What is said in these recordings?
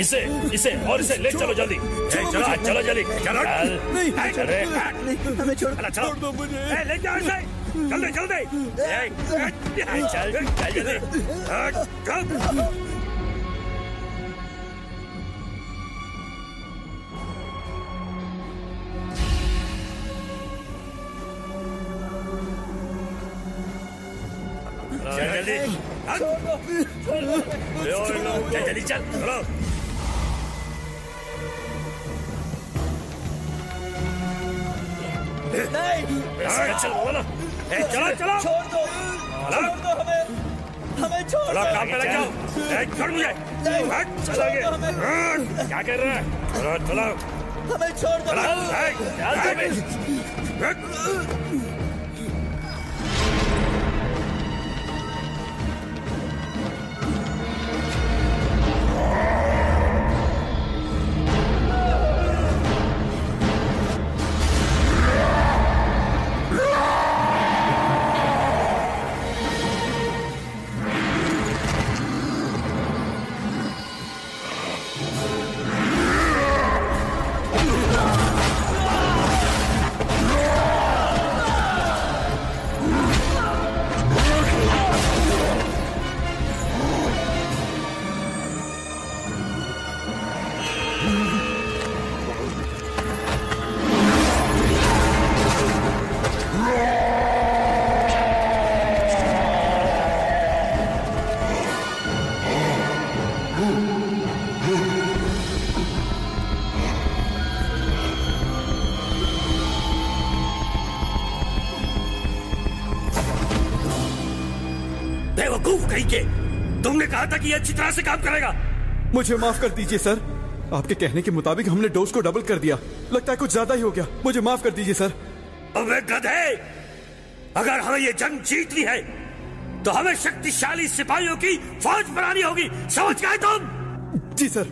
इसे इसे और इसे ले चलो जल्दी। चलो चलो जल्दी चलो। हमें छोड़ दो मुझे। ले जाओ इसे जल्दी जल्दी। चल चल जल्दी। जल्दी जल्दी चल चलो। चल बोलो चलो चलो छोड़ दो हमें छोड़ चलो काम पे लग जाओ। छोड़ मुझे चल आगे। क्या कर रहे हैं? चलो चलो हमें छोड़ दो। तुमने कहा था कि ये अच्छी तरह से काम करेगा। मुझे माफ कर दीजिए सर, आपके कहने के मुताबिक हमने डोज को डबल कर दिया। लगता है कुछ ज्यादा ही हो गया, मुझे माफ कर दीजिए सर। अबे गधे, अगर हमें ये जंग जीतनी है तो हमें शक्तिशाली सिपाहियों की फौज बनानी होगी, समझ गए तुम? जी सर।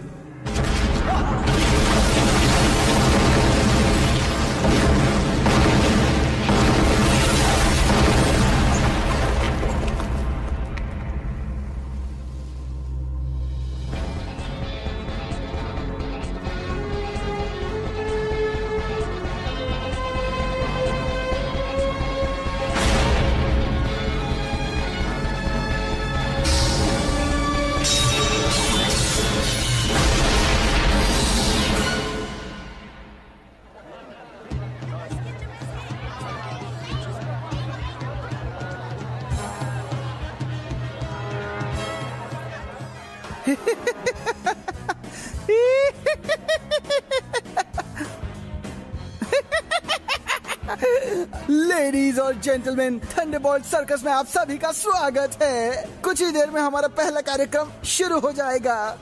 लेडीज और जेंटलमैन, थंडरबोल्ट सर्कस में आप सभी का स्वागत है। कुछ ही देर में हमारा पहला कार्यक्रम शुरू हो जाएगा।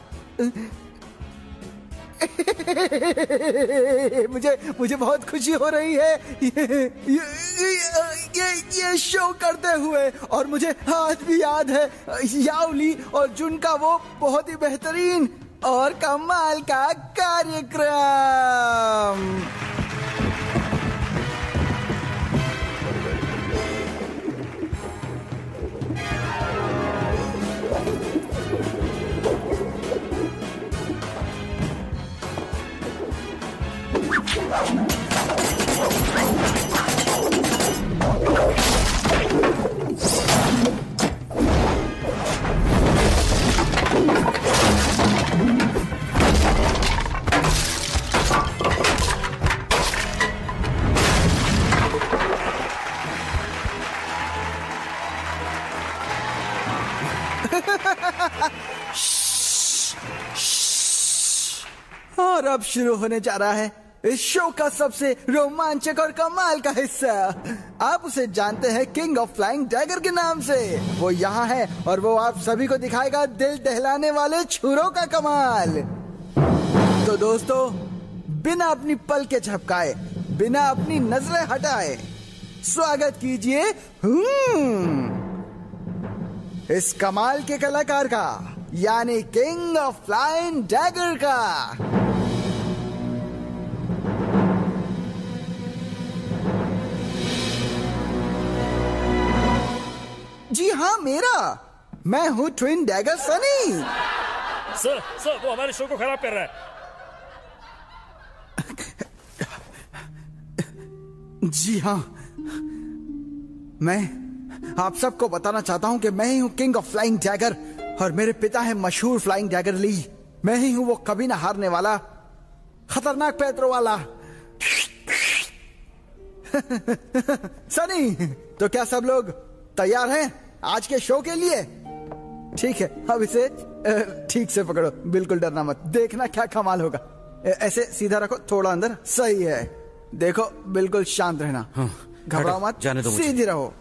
मुझे बहुत खुशी हो रही है ये शो करते हुए, और मुझे आज भी याद है याओली और जुन का वो बहुत ही बेहतरीन और कमाल का कार्यक्रम। और अब शुरू होने जा रहा है इस शो का सबसे रोमांचक और कमाल का हिस्सा। आप उसे जानते हैं किंग ऑफ फ्लाइंग डैगर के नाम से। वो यहाँ है और वो आप सभी को दिखाएगा दिल दहलाने वाले छुरों का कमाल। तो दोस्तों, बिना अपनी पल के झपकाए, बिना अपनी नजरें हटाए, स्वागत कीजिए इस कमाल के कलाकार का, यानी किंग ऑफ फ्लाइंग डैगर का। जी हाँ, मेरा। मैं हूँ ट्विन डैगर सनी। सर वो हमारे शो को खराब कर रहा है। जी हाँ, मैं आप सबको बताना चाहता हूं कि मैं ही हूं किंग ऑफ फ्लाइंग डैगर और मेरे पिता हैं मशहूर फ्लाइंग डैगर ली। मैं ही हूं वो कभी ना हारने वाला खतरनाक पैरों वाला सनी। तो क्या सब लोग तैयार हैं आज के शो के लिए? ठीक है, अब इसे ठीक से पकड़ो, बिल्कुल डरना मत। देखना क्या कमाल होगा। ऐसे सीधा रखो, थोड़ा अंदर। सही है, देखो बिल्कुल शांत रहना। घबराओ मत, जाने दो मुझे। सीधी रहो।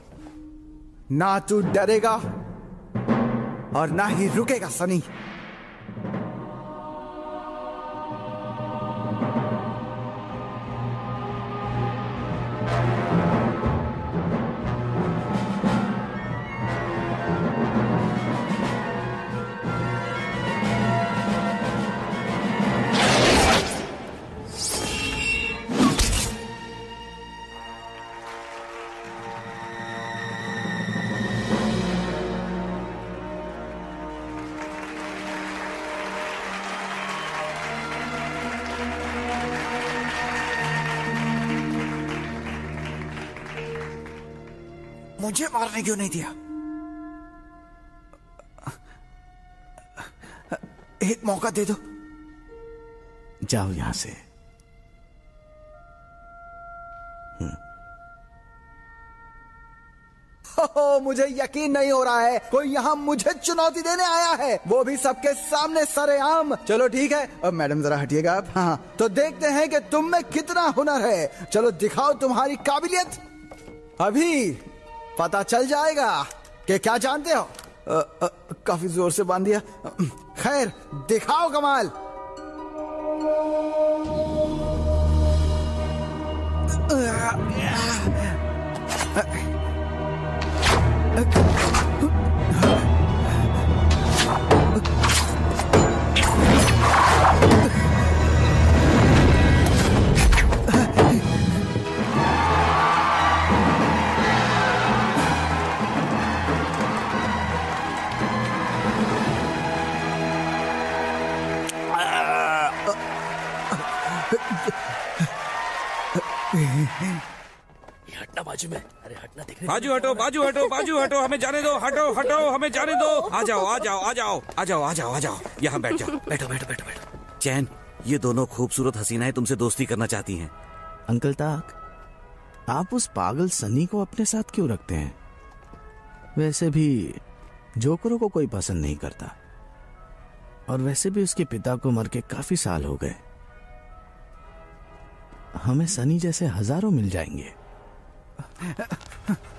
ना तू डरेगा और ना ही रुकेगा सनी। मुझे मारने क्यों नहीं दिया? एक मौका दे दो। जाओ यहां से। मुझे यकीन नहीं हो रहा है कोई यहाँ मुझे चुनौती देने आया है, वो भी सबके सामने सरेआम। चलो ठीक है, अब मैडम जरा हटिएगा आप। हाँ, तो देखते हैं कि तुम में कितना हुनर है। चलो दिखाओ तुम्हारी काबिलियत, अभी पता चल जाएगा कि क्या जानते हो। काफी जोर से बांध दिया। खैर, दिखाओ कमाल। हटना बाजू में। अरे हटना, दिख बाजू हटो, बाजू हटो, बाजू हटो, हमें जाने दो। हटो हटो, हमें जाने दो। आ जाओ आ जाओ आ जाओ आ जाओ आ जाओ आ जाओ, यहाँ बैठ जाओ। बैठो बैठो बैठो बैठो। चैन, ये दोनों खूबसूरत हसीनाएं तुमसे दोस्ती करना चाहती हैं। अंकल ताक, आप उस पागल सनी को अपने साथ क्यों रखते हैं? वैसे भी जोकरों को कोई पसंद नहीं करता, और वैसे भी उसके पिता को मर के काफी साल हो गए। हमें सनी जैसे हजारों मिल जाएंगे।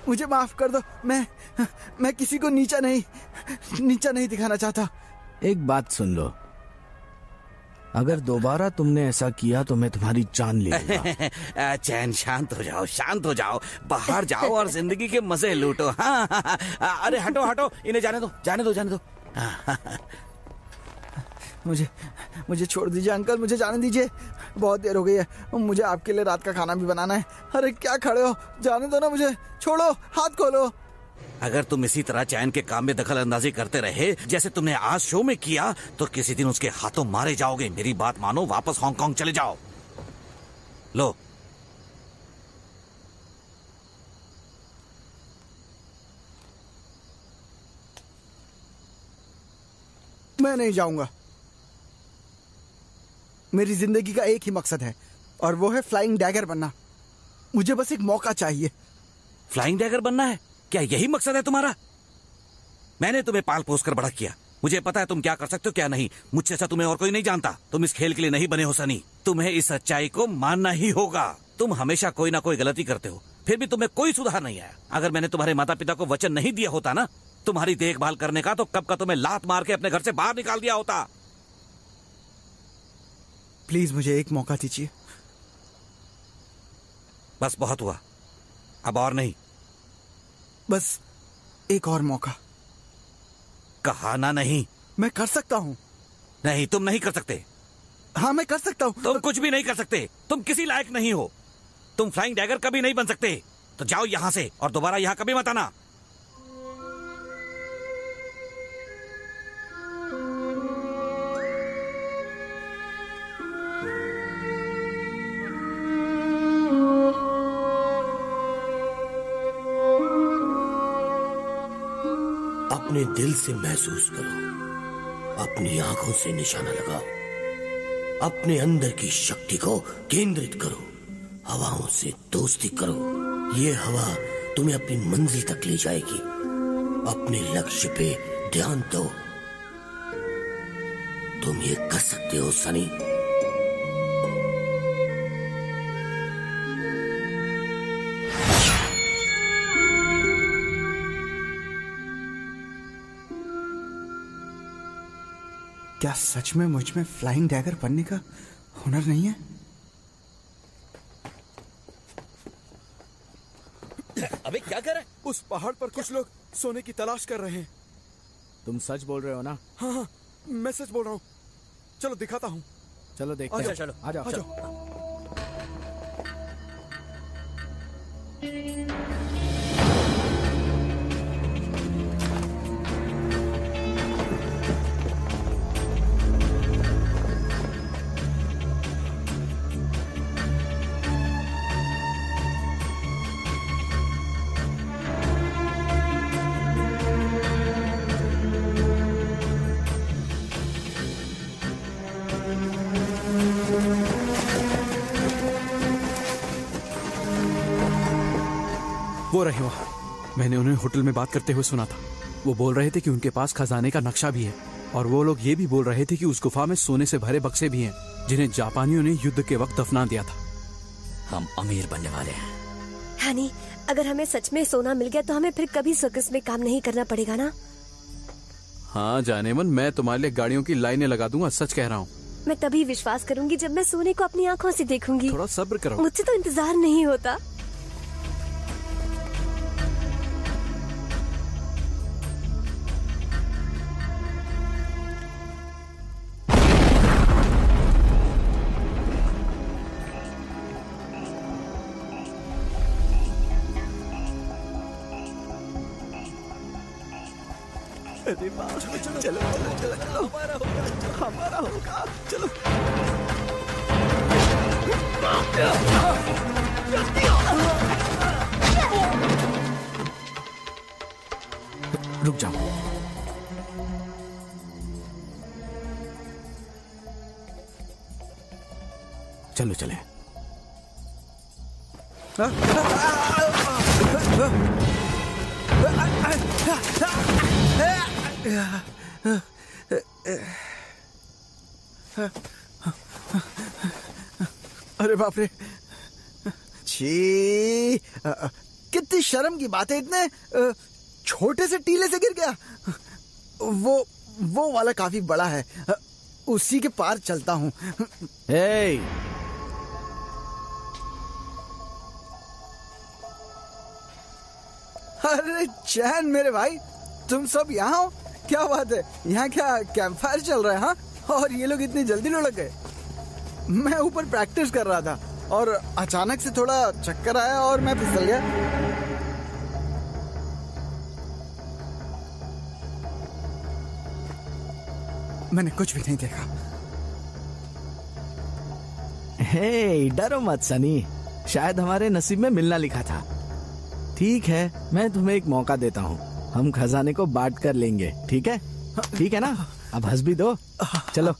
मुझे माफ कर दो, मैं किसी को नीचा नहीं दिखाना चाहता। एक बात सुन लो, अगर दोबारा तुमने ऐसा किया तो मैं तुम्हारी जान ले लूंगा। चैन, शांत हो जाओ, शांत हो जाओ। बाहर जाओ और जिंदगी के मजे लूटो। हाँ, अरे हटो हटो, इन्हें जाने दो जाने दो जाने दो। मुझे छोड़ दीजिए अंकल, मुझे जाने दीजिए। बहुत देर हो गई है, मुझे आपके लिए रात का खाना भी बनाना है। अरे क्या खड़े हो, जाने दो ना मुझे, छोड़ो, हाथ खोलो। अगर तुम इसी तरह चैन के काम में दखल अंदाजी करते रहे जैसे तुमने आज शो में किया, तो किसी दिन उसके हाथों मारे जाओगे। मेरी बात मानो, वापस हांगकांग चले जाओ। लो, मैं नहीं जाऊंगा। मेरी जिंदगी का एक ही मकसद है, और वो है फ्लाइंग डैगर बनना। मुझे बस एक मौका चाहिए। फ्लाइंग डैगर बनना है? क्या यही मकसद है तुम्हारा? मैंने तुम्हें पाल पोस कर बड़ा किया, मुझे पता है तुम क्या कर सकते हो क्या नहीं। मुझसे अच्छा तुम्हें और कोई नहीं जानता। तुम इस खेल के लिए नहीं बने हो सनी, तुम्हें इस सच्चाई को मानना ही होगा। तुम हमेशा कोई ना कोई गलती करते हो, फिर भी तुम्हें कोई सुधार नहीं आया। अगर मैंने तुम्हारे माता पिता को वचन नहीं दिया होता ना तुम्हारी देखभाल करने का, तो कब का तुम्हें लात मार के अपने घर से बाहर निकाल दिया होता। प्लीज मुझे एक मौका दीजिए। बस बहुत हुआ, अब और नहीं। बस एक और मौका। कहा ना नहीं। मैं कर सकता हूँ। नहीं, तुम नहीं कर सकते। हाँ, मैं कर सकता हूँ। तुम कुछ भी नहीं कर सकते, तुम किसी लायक नहीं हो। तुम फ्लाइंग डैगर कभी नहीं बन सकते। तो जाओ यहां से और दोबारा यहां कभी मत आना। अपने दिल से महसूस करो, अपनी आंखों से निशाना लगाओ, अपने अंदर की शक्ति को केंद्रित करो, हवाओं से दोस्ती करो। ये हवा तुम्हें अपनी मंजिल तक ले जाएगी। अपने लक्ष्य पे ध्यान दो, तुम ये कर सकते हो सनी। क्या सच में मुझ में फ्लाइंग डैगर बनने का हुनर नहीं है? अबे क्या कर रहा है? उस पहाड़ पर कुछ लोग सोने की तलाश कर रहे हैं। तुम सच बोल रहे हो ना? हाँ, मैं सच बोल रहा हूँ। चलो दिखाता हूँ। चलो देखते हैं। चलो आ जाओ। वो रहे वहाँ। मैंने उन्हें होटल में बात करते हुए सुना था। वो बोल रहे थे कि उनके पास खजाने का नक्शा भी है, और वो लोग ये भी बोल रहे थे कि उस गुफा में सोने से भरे बक्से भी हैं, जिन्हें जापानियों ने युद्ध के वक्त दफना दिया था। हम अमीर बनने वाले हैं। हनी, अगर हमें सच में सोना मिल गया तो हमें फिर कभी सर्कस में काम नहीं करना पड़ेगा ना? हाँ जाने मन, मैं तुम्हारे लिए गाड़ियों की लाइनें लगा दूंगा, सच कह रहा हूँ। मैं तभी विश्वास करूंगी जब मैं सोने को अपनी आंखों से देखूंगी। थोड़ा सब्र करो। मुझसे तो इंतजार नहीं होता। अरे वाह, चलो हमारा होगा। चलो रुक जाओ। चलो चले। अरे बाप रे, छी, कितनी शर्म की बात है, इतने छोटे से टीले से गिर गया। वो वाला काफी बड़ा है, उसी के पार चलता हूँ। हे, अरे चैन मेरे भाई, तुम सब यहाँ हो? क्या बात है, यहाँ क्या कैंप फायर चल रहा है? हाँ, और ये लोग इतनी जल्दी लुढ़क गए। मैं ऊपर प्रैक्टिस कर रहा था और अचानक से थोड़ा चक्कर आया और मैं फिसल गया। मैंने कुछ भी नहीं देखा। हे, डरो मत सनी, शायद हमारे नसीब में मिलना लिखा था। ठीक है, मैं तुम्हें एक मौका देता हूँ, हम खजाने को बांट कर लेंगे, ठीक है? ठीक है ना? अब हंस भी दो। चलो।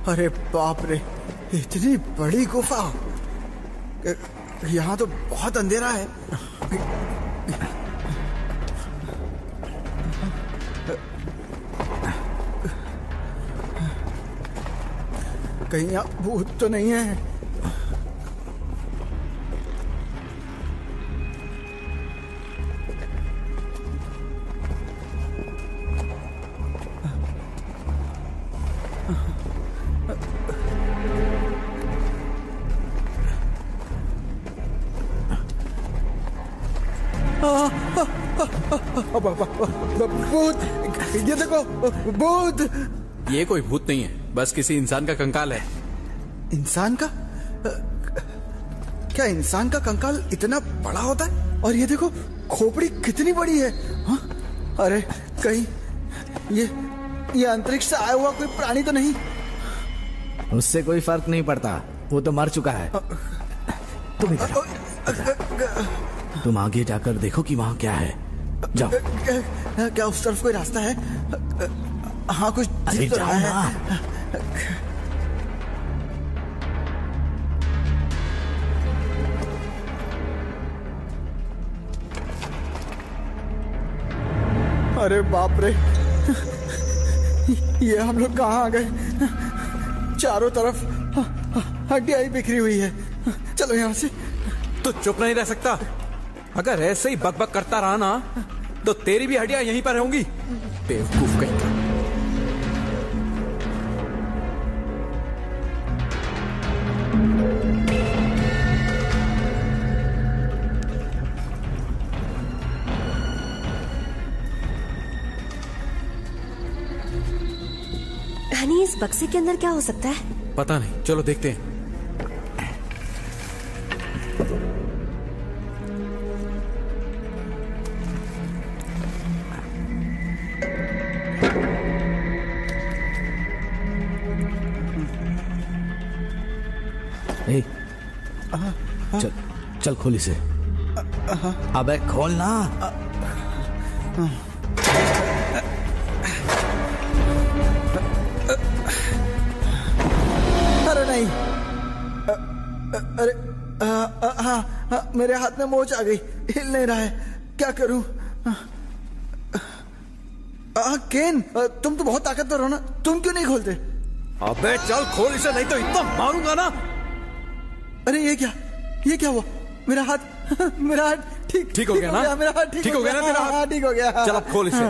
अरे बाप रे, इतनी बड़ी गुफा। यहाँ तो बहुत अंधेरा है। कहीं यहाँ भूत तो नहीं है? भूत, ये देखो, भूत। ये कोई भूत नहीं है, बस किसी इंसान का कंकाल है। इंसान का? क्या इंसान का कंकाल इतना बड़ा होता है? और ये देखो, खोपड़ी कितनी बड़ी है। हाँ? अरे कहीं ये अंतरिक्ष से आया हुआ कोई प्राणी तो नहीं? उससे कोई फर्क नहीं पड़ता, वो तो मर चुका है। तुम इधर आओ। तुम आगे जाकर देखो कि वहां क्या है। जाओ। क्या उस तरफ कोई रास्ता है? हाँ, कुछ दिख तो रहा है। अरे बाप रे, ये हम लोग कहाँ आ गए? चारों तरफ हड्डियां ही बिखरी हुई है। चलो यहाँ से। तो चुप नहीं रह सकता। अगर ऐसे ही बकबक करता रहा ना तो तेरी भी हड्डियां यहीं पर होंगी। बेवकूफ कहीं का। हनी, इस बक्से के अंदर क्या हो सकता है? पता नहीं, चलो देखते हैं। ए, चल चल खोल इसे। अबे खोल ना। अरे नहीं, अरे हाँ, मेरे हाथ में मोच आ गई, हिल नहीं रहा है, क्या करूं? केन, तुम तो बहुत ताकतवर हो ना, तुम क्यों नहीं खोलते? अबे चल खोल इसे, नहीं तो इतना मारूंगा ना। अरे ये क्या हुआ? मेरा हाथ ठीक हो गया ना? मेरा हाथ ठीक हो गया ना? तेरा हाथ ठीक हो गया। चल अब खोल इसे।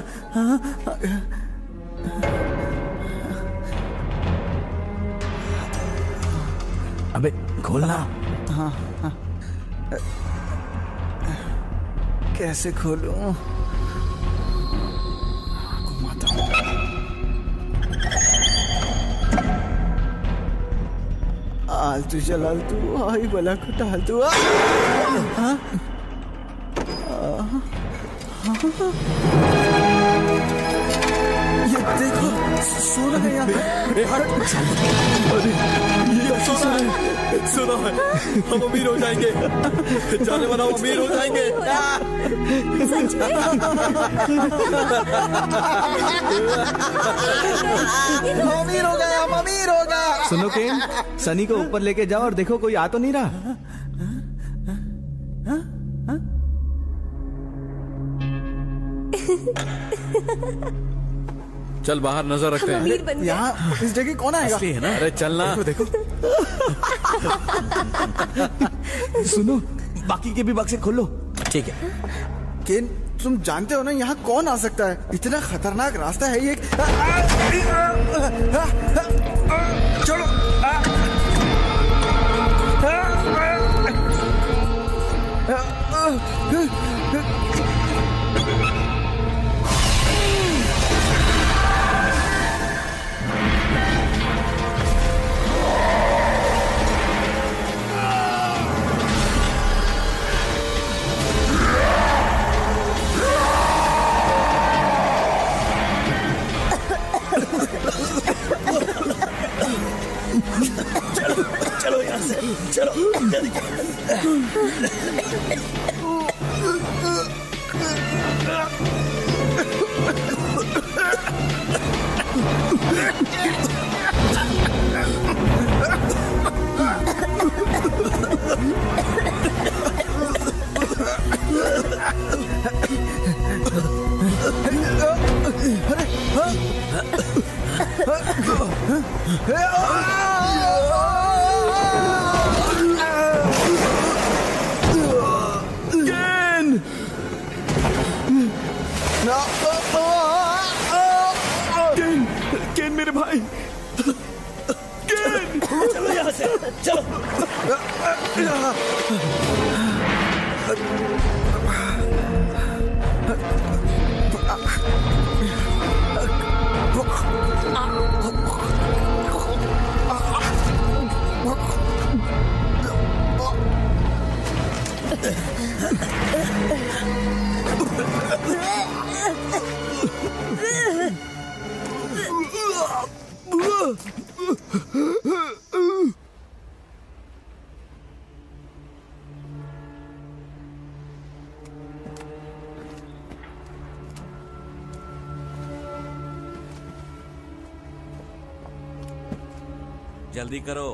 अबे खोलना। हाँ, कैसे खोलूं? घुमाता हूं। आलतू चलालतू, आई बला को टालतू। ये देखो, सोना है यहाँ। ये सोना है, सुना है, हम अमीर हो जाएंगे। जाने वाला अमीर हो जाएंगे। सच में? अमीर हो गया, हम अमीर हो गया। सुनो केन, सनी को ऊपर लेके जाओ और देखो कोई आ तो नहीं रहा। चल बाहर नजर रखते हैं। अमीर बन गए। यहाँ इस जगह कौन आएगा? असली है ना? अरे चलना। देखो सुनो, बाकी के भी बक्से खोलो। ठीक है। केन, तुम जानते हो ना यहाँ कौन आ सकता है? इतना खतरनाक रास्ता है ये। चलो। चलो यहाँ से, चलो। केन मेरे भाई, केन चलो यहाँ से, चलो। जल्दी करो,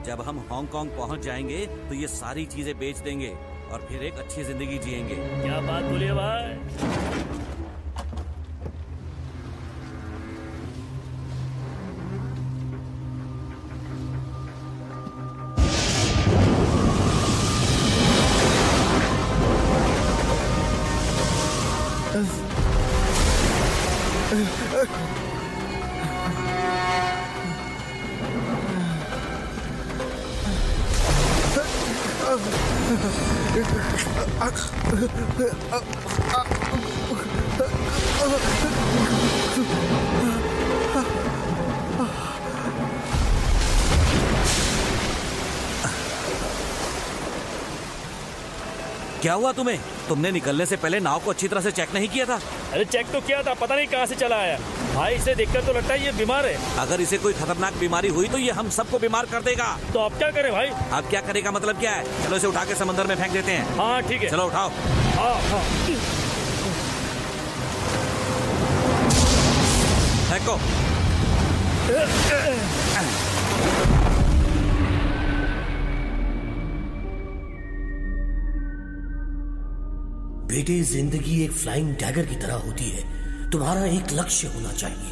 जब हम हांगकांग पहुंच जाएंगे तो ये सारी चीजें बेच देंगे और फिर एक अच्छी जिंदगी जिएंगे। क्या बात बोलिए भाई। क्या हुआ तुम्हें? तुमने निकलने से पहले नाव को अच्छी तरह से चेक नहीं किया था? अरे चेक तो किया था, पता नहीं कहाँ से चला आया। भाई इसे देखकर तो लगता है ये बीमार है। अगर इसे कोई खतरनाक बीमारी हुई तो ये हम सबको बीमार कर देगा। तो अब क्या करें भाई? अब क्या करेगा मतलब क्या है? चलो इसे उठा के समंदर में फेंक देते हैं। हाँ ठीक है, चलो उठाओ। हाँ। फेंको। बेटे, जिंदगी एक फ्लाइंग डैगर की तरह होती है। तुम्हारा एक लक्ष्य होना चाहिए।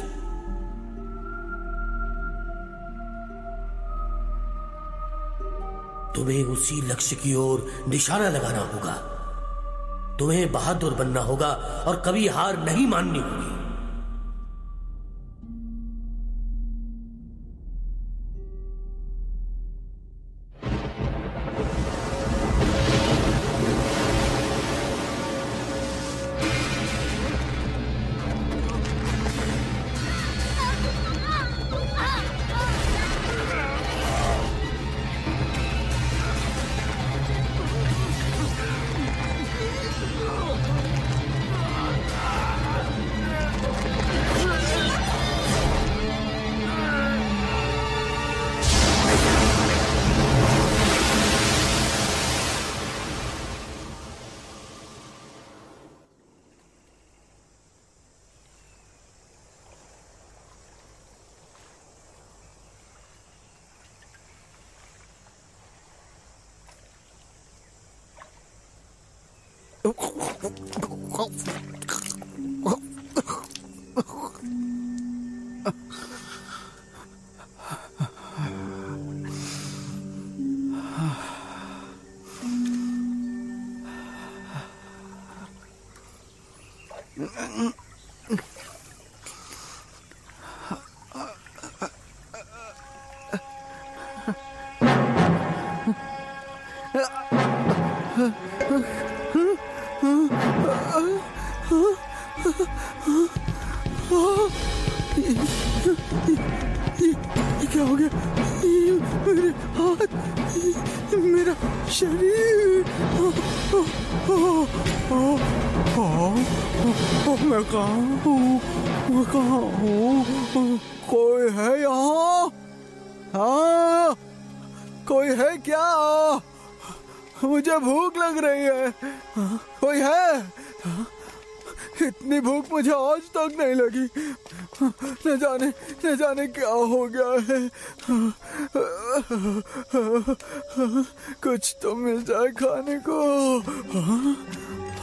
तुम्हें उसी लक्ष्य की ओर निशाना लगाना होगा। तुम्हें बहादुर बनना होगा और कभी हार नहीं माननी होगी। क्या हो गया? मेरे हाथ, मेरा शरीर, मैं कहाँ हूँ? मैं कहाँ हूँ? कोई है यहाँ? हाँ, कोई है क्या? मुझे भूख लग रही है। कोई है? इतनी भूख मुझे आज तक नहीं लगी। न जाने क्या हो गया है। कुछ तो मिल जाए खाने को।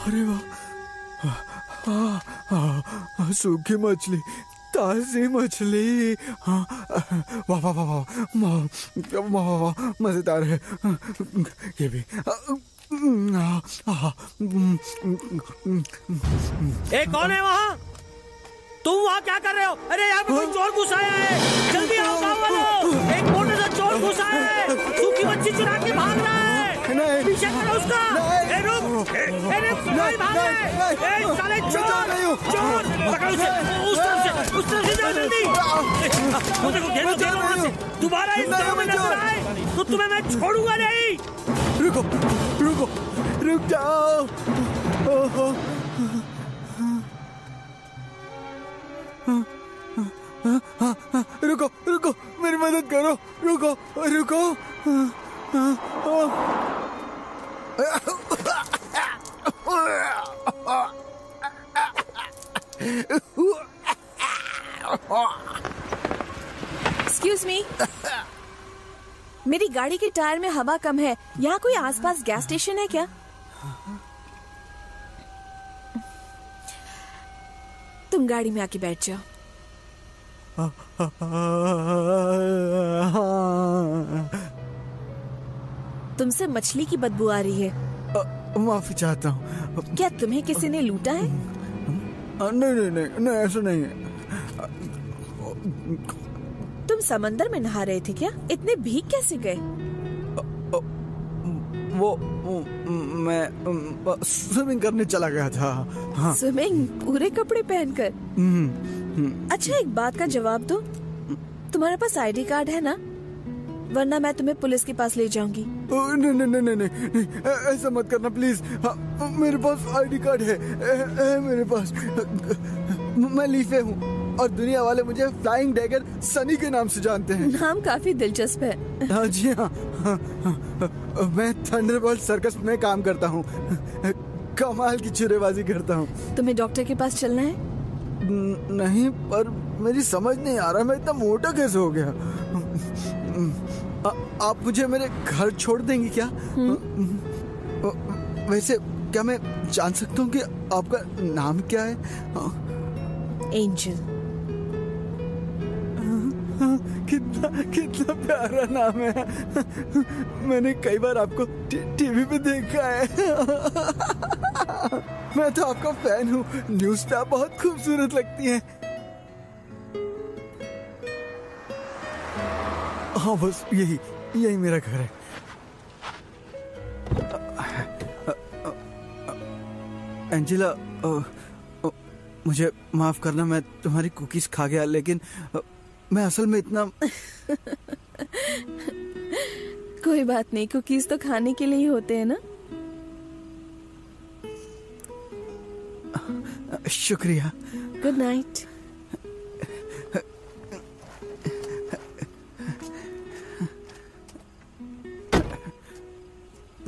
अरे वाह, सूखी मछली, ताजी मछली। वाह वाह वाह वाह वाह वाह, मजेदार है ये भी। कौन है वहाँ? तुम वहाँ क्या कर रहे हो? अरे यहाँ पे कोई चोर घुस आया है, जल्दी आओ गाँव वालों। एक मोटे सा चोर घुस आया है, सूखी मच्छी चुरा के भाग रहा है। पीछे करो उसका। रुक, भाग रहा है। साले चोर, पकड़ो उसे। उस तरफ से जाओ जल्दी। मुझे को घेरो वहाँ से। दोबारा इस गाँव में नजर आए तो तुम्हें मैं छोड़ूंगा नहीं। रुक जाओ। रुको रुको, मेरी मदद करो, रुको रुको। एक्सक्यूज मी, मेरी गाड़ी के टायर में हवा कम है, यहाँ कोई आसपास गैस स्टेशन है क्या? तुम गाड़ी में आके बैठ जाओ। तुमसे मछली की बदबू आ रही है। माफी चाहता हूँ। क्या तुम्हें किसी ने लूटा है? नहीं नहीं नहीं नहीं, ऐसा नहीं है। तुम समंदर में नहा रहे थे क्या? इतने भीग कैसे गए? वो मैं स्विमिंग करने चला गया था। हाँ। स्विमिंग पूरे कपड़े पहनकर? अच्छा, एक बात का जवाब दो, तुम्हारे पास आईडी कार्ड है ना? वरना मैं तुम्हें पुलिस के पास ले जाऊंगी। नहीं नहीं नहीं नहीं, ऐसा मत करना प्लीज। मेरे पास आईडी कार्ड है मेरे पास। मैं लीफे हूँ और दुनिया वाले मुझे फ्लाइंग डैगर सनी के नाम से जानते हैं। नाम काफी दिलचस्प है। हाँ जी हाँ, मैं थंडरबोल्ट सर्कस में काम करता हूँ। कमाल की छुरेबाजी करता हूँ। तुम्हें डॉक्टर के पास चलना है? नहीं, पर मेरी समझ नहीं आ रहा मैं इतना मोटा कैसे हो गया। आप मुझे मेरे घर छोड़ देंगी क्या? वैसे क्या मैं जान सकता हूँ कि आपका नाम क्या है? एंजल। कितना कितना प्यारा नाम है। मैंने कई बार आपको टीवी पे देखा है। मैं तो आपका फैन हूँ। न्यूज़ पे आप बहुत खूबसूरत लगती हैं। हाँ, बस यही मेरा घर है। एंजेला, मुझे माफ करना, मैं तुम्हारी कुकीज खा गया, लेकिन मैं असल में इतना कोई बात नहीं, कुकीज तो खाने के लिए ही होते हैं ना। शुक्रिया। Good night.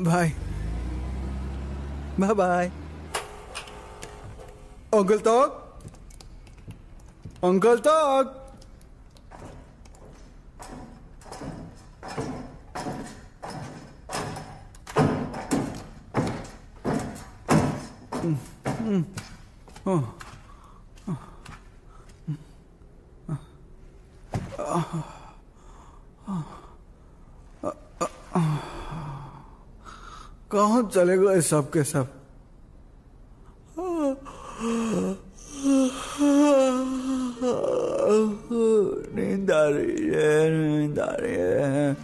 Bye bye bye. Uncle तक, अंकल तक। कहाँ चले गए सब के सब? नींद आ रही है, नींद आ रही है।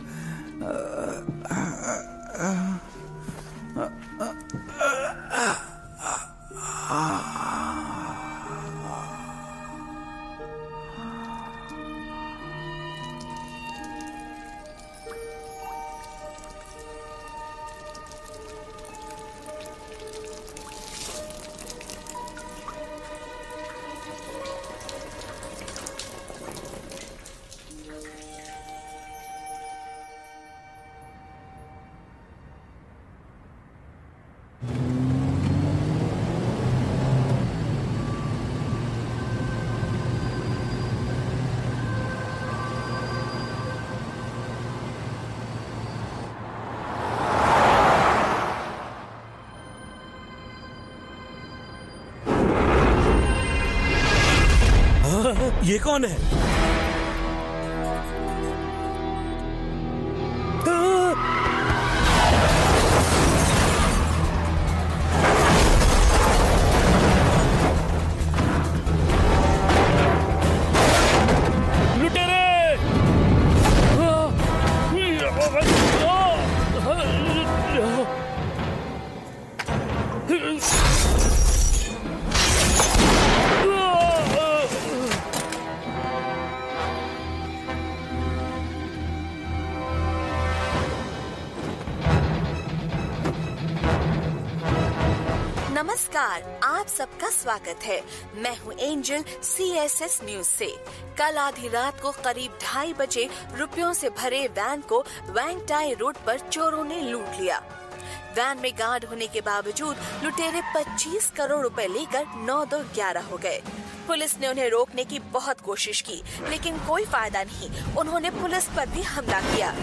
ये कौन है? नमस्कार, आप सबका स्वागत है। मैं हूं एंजल CSS न्यूज से। कल आधी रात को करीब 2:30 बजे रुपयों से भरे वैन को वैंग टाई रोड पर चोरों ने लूट लिया। वैन में गार्ड होने के बावजूद लुटेरे 25 करोड़ रुपए लेकर 9-2-11 हो गए। पुलिस ने उन्हें रोकने की बहुत कोशिश की, लेकिन कोई फायदा नहीं। उन्होंने पुलिस पर भी हमला किया।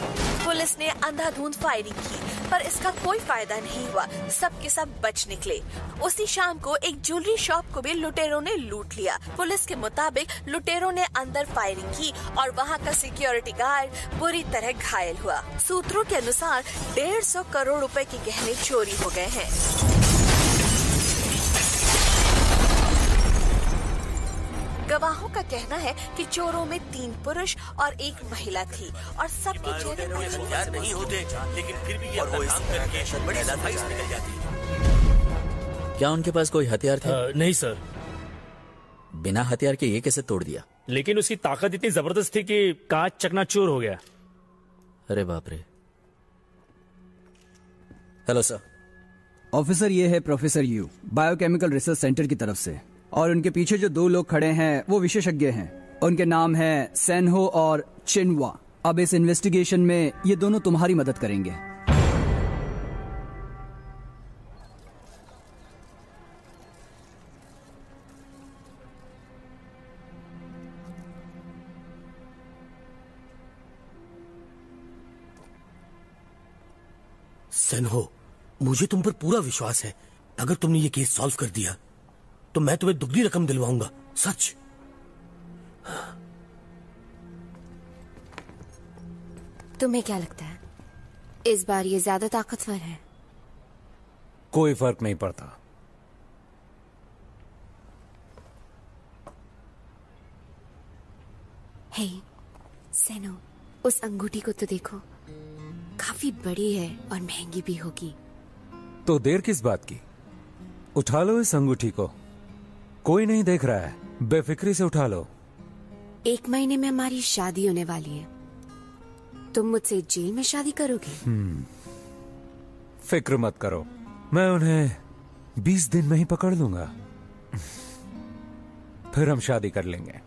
पुलिस ने अंधाधुंध फायरिंग की, पर इसका कोई फायदा नहीं हुआ। सब के सब बच निकले। उसी शाम को एक ज्वेलरी शॉप को भी लुटेरों ने लूट लिया। पुलिस के मुताबिक लुटेरों ने अंदर फायरिंग की और वहां का सिक्योरिटी गार्ड बुरी तरह घायल हुआ। सूत्रों के अनुसार 150 करोड़ रुपए के गहने चोरी हो गए हैं। गवाहों का कहना है कि चोरों में 3 पुरुष और 1 महिला थी और सबके चेहरे हथियार नहीं होते, लेकिन फिर भी ये अपना काम करके बड़ी सफाई से निकल जाती है। क्या उनके पास कोई हथियार थे? नहीं सर। बिना हथियार के ये कैसे तोड़ दिया? लेकिन उसकी ताकत इतनी जबरदस्त थी कि कांच चकनाचूर हो गया। अरे बाप रे। Hello sir. ऑफिसर, ये है professor you, biochemical research centre की तरफ से। और उनके पीछे जो 2 लोग खड़े हैं वो विशेषज्ञ हैं। उनके नाम है सेनहो और चिनवा। अब इस इन्वेस्टिगेशन में ये दोनों तुम्हारी मदद करेंगे। सेनहो, मुझे तुम पर पूरा विश्वास है। अगर तुमने ये केस सॉल्व कर दिया तो मैं तुम्हें दुगनी रकम दिलवाऊंगा, सच। तुम्हें क्या लगता है इस बार ये ज्यादा ताकतवर है? कोई फर्क नहीं पड़ता। हे सेनो, उस अंगूठी को तो देखो, काफी बड़ी है और महंगी भी होगी। तो देर किस बात की? उठा लो इस अंगूठी को। कोई नहीं देख रहा है, बेफिक्री से उठा लो। 1 महीने में हमारी शादी होने वाली है। तुम मुझसे जेल में शादी करोगे? फिक्र मत करो, मैं उन्हें 20 दिन में ही पकड़ लूंगा। फिर हम शादी कर लेंगे।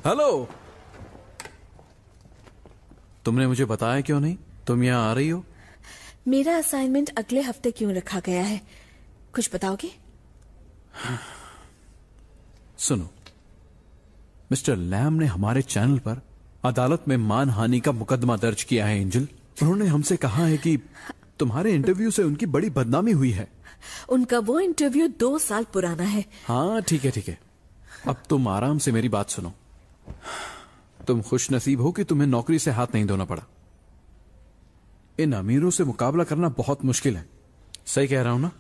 हेलो, तुमने मुझे बताया क्यों नहीं? तुम यहाँ आ रही हो? मेरा असाइनमेंट अगले हफ्ते क्यों रखा गया है, कुछ बताओगे? सुनो, मिस्टर लैम ने हमारे चैनल पर अदालत में मानहानि का मुकदमा दर्ज किया है। एंजल, उन्होंने हमसे कहा है कि तुम्हारे इंटरव्यू से उनकी बड़ी बदनामी हुई है। उनका वो इंटरव्यू 2 साल पुराना है। हाँ ठीक है ठीक है, अब तुम आराम से मेरी बात सुनो। तुम खुश नसीब हो कि तुम्हें नौकरी से हाथ नहीं धोना पड़ा। इन अमीरों से मुकाबला करना बहुत मुश्किल है। सही कह रहा हूं ना?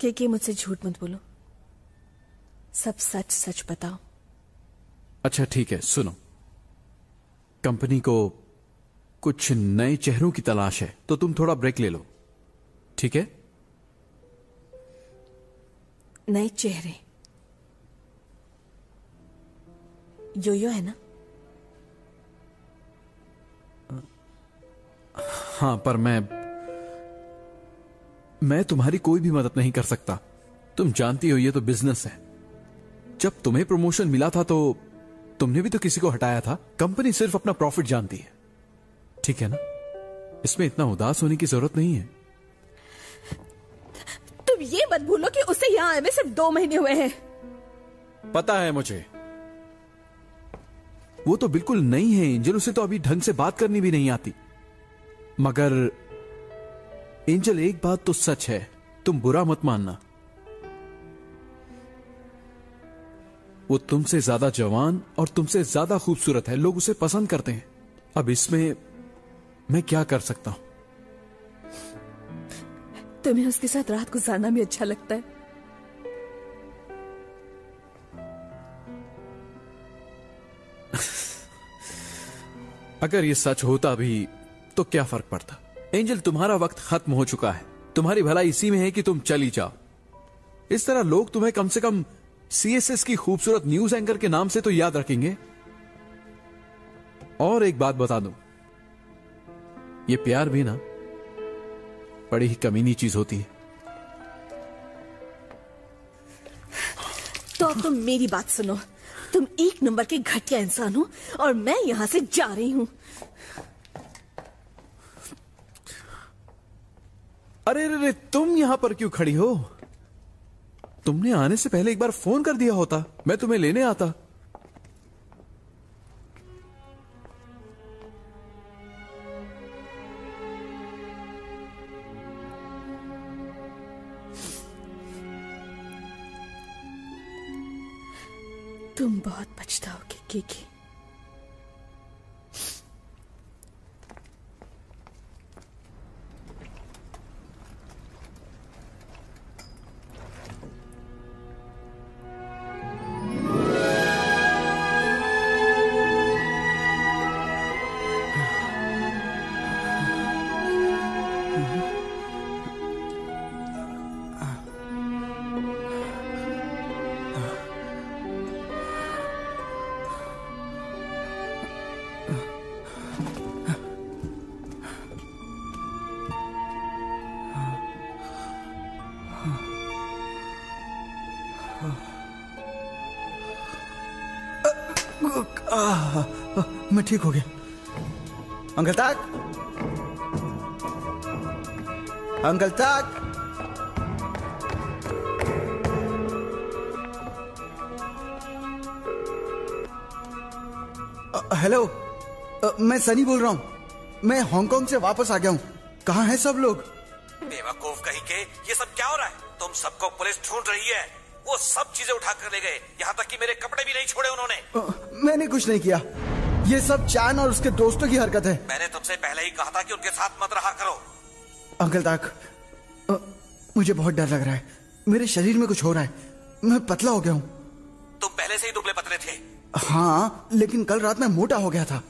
के मुझसे झूठ मत बोलो, सब सच सच बताओ। अच्छा ठीक है, सुनो, कंपनी को कुछ नए चेहरों की तलाश है, तो तुम थोड़ा ब्रेक ले लो, ठीक है? नए चेहरे? यो है ना? हाँ, पर मैं तुम्हारी कोई भी मदद नहीं कर सकता। तुम जानती हो ये तो बिजनेस है। जब तुम्हें प्रमोशन मिला था तो तुमने भी तो किसी को हटाया था। कंपनी सिर्फ अपना प्रॉफिट जानती है, ठीक है ना? इसमें इतना उदास होने की जरूरत नहीं है। तुम ये मत भूलो कि उसे यहाँ आए में सिर्फ 2 महीने हुए हैं। पता है मुझे, वो तो बिल्कुल नई है एंजल, उसे तो अभी ढंग से बात करनी भी नहीं आती। मगर एंजल, एक बात तो सच है, तुम बुरा मत मानना, वो तुमसे ज्यादा जवान और तुमसे ज्यादा खूबसूरत है। लोग उसे पसंद करते हैं। अब इसमें मैं क्या कर सकता हूं? तुम्हें उसके साथ रात गुजारना भी अच्छा लगता है। अगर ये सच होता भी तो क्या फर्क पड़ता? एंजल, तुम्हारा वक्त खत्म हो चुका है। तुम्हारी भलाई इसी में है कि तुम चली जाओ। इस तरह लोग तुम्हें कम से कम सीएसएस की खूबसूरत न्यूज एंकर के नाम से तो याद रखेंगे। और एक बात बता दूं, ये प्यार भी ना बड़ी ही कमीनी चीज होती है। तो अब तुम मेरी बात सुनो। तुम एक नंबर के घटिया इंसान हो और मैं यहां से जा रही हूं। अरे रे, तुम यहां पर क्यों खड़ी हो? तुमने आने से पहले एक बार फोन कर दिया होता, मैं तुम्हें लेने आता। तुम बहुत पछताओगे केके। मैं ठीक हो गया। अंकल तक, अंकल तक। हेलो, मैं सनी बोल रहा हूँ। मैं हांगकांग से वापस आ गया हूँ। कहाँ हैं सब लोग? बेवकूफ कहीं के, ये सब क्या हो रहा है? तुम सबको पुलिस ढूंढ रही है। वो सब चीजें उठा कर ले गए, यहाँ तक कि मेरे कपड़े भी नहीं छोड़े उन्होंने। मैंने कुछ नहीं किया। ये सब चान और उसके दोस्तों की हरकत है। मैंने तुमसे पहले ही कहा था कि उनके साथ मत रहा करो। अंकल तक, मुझे बहुत डर लग रहा है। मेरे शरीर में कुछ हो रहा है। मैं पतला हो गया हूँ। तुम पहले से ही दुबले पतले थे। हाँ, लेकिन कल रात में मोटा हो गया था।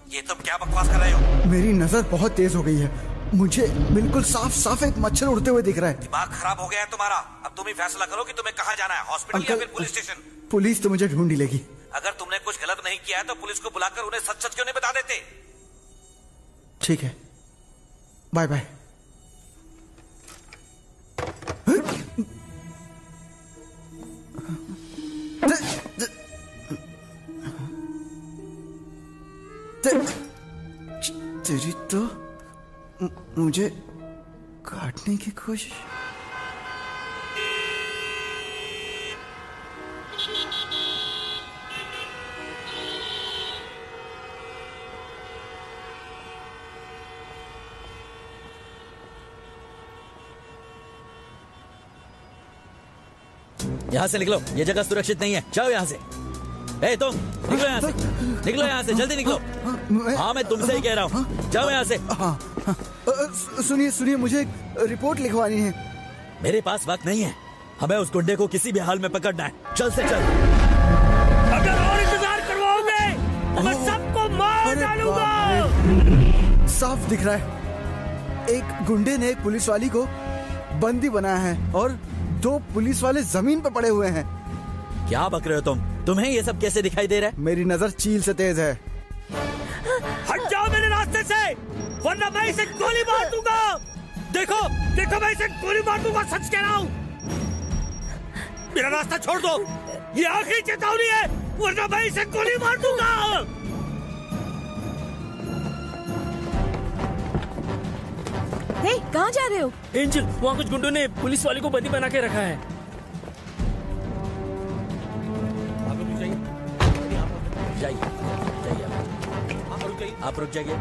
ये तुम क्या बकवास कर रहे हो? मेरी नजर बहुत तेज हो गई है। मुझे बिल्कुल साफ साफ एक मच्छर उड़ते हुए दिख रहा है। दिमाग खराब हो गया है तुम्हारा। अब तुम ही फैसला करो कि तुम्हें कहाँ जाना है, हॉस्पिटल या फिर पुलिस स्टेशन। पुलिस तो मुझे ढूंढ ही लेगी। अगर तुमने कुछ गलत नहीं किया है तो पुलिस को बुलाकर उन्हें सच सच क्यों नहीं बता देते? ठीक है, बाय बाय। तेरी तो मुझे काटने की कोशिश। यहाँ से निकलो, ये जगह सुरक्षित नहीं है। जाओ यहाँ से। ए तुम निकलो यहाँ से, निकलो यहाँ से, जल्दी निकलो। हाँ, मैं तुमसे ही कह रहा हूँ, जाओ यहाँ से। सुनिए सुनिए, मुझे रिपोर्ट लिखवानी है। मेरे पास वक्त नहीं है, हमें उस गुंडे को किसी भी हाल में पकड़ना है। चल से चल। अगर और इंतजार करवाओगे तो मैं सबको मार डालूंगा। साफ दिख रहा है, एक गुंडे ने एक पुलिस वाली को बंदी बनाया है और 2 पुलिस वाले जमीन पर पड़े हुए हैं। क्या बक रहे हो तुम? तुम्हें ये सब कैसे दिखाई दे रहा है? मेरी नजर चील से तेज है। हट जाओ मेरे रास्ते से, वरना मैं इसे गोली मार दूंगा। देखो देखो, मैं इसे गोली मार दूंगा, सच कह रहा हूँ। मेरा रास्ता छोड़ दो, ये आखिरी चेतावनी है, वरना मैं इसे गोली मार दूंगा। हे, कहाँ जा रहे हो? एंजल, वहाँ कुछ गुंडों ने पुलिस वाले को बंदी बना के रखा है। जाइए आप रुक जाइए।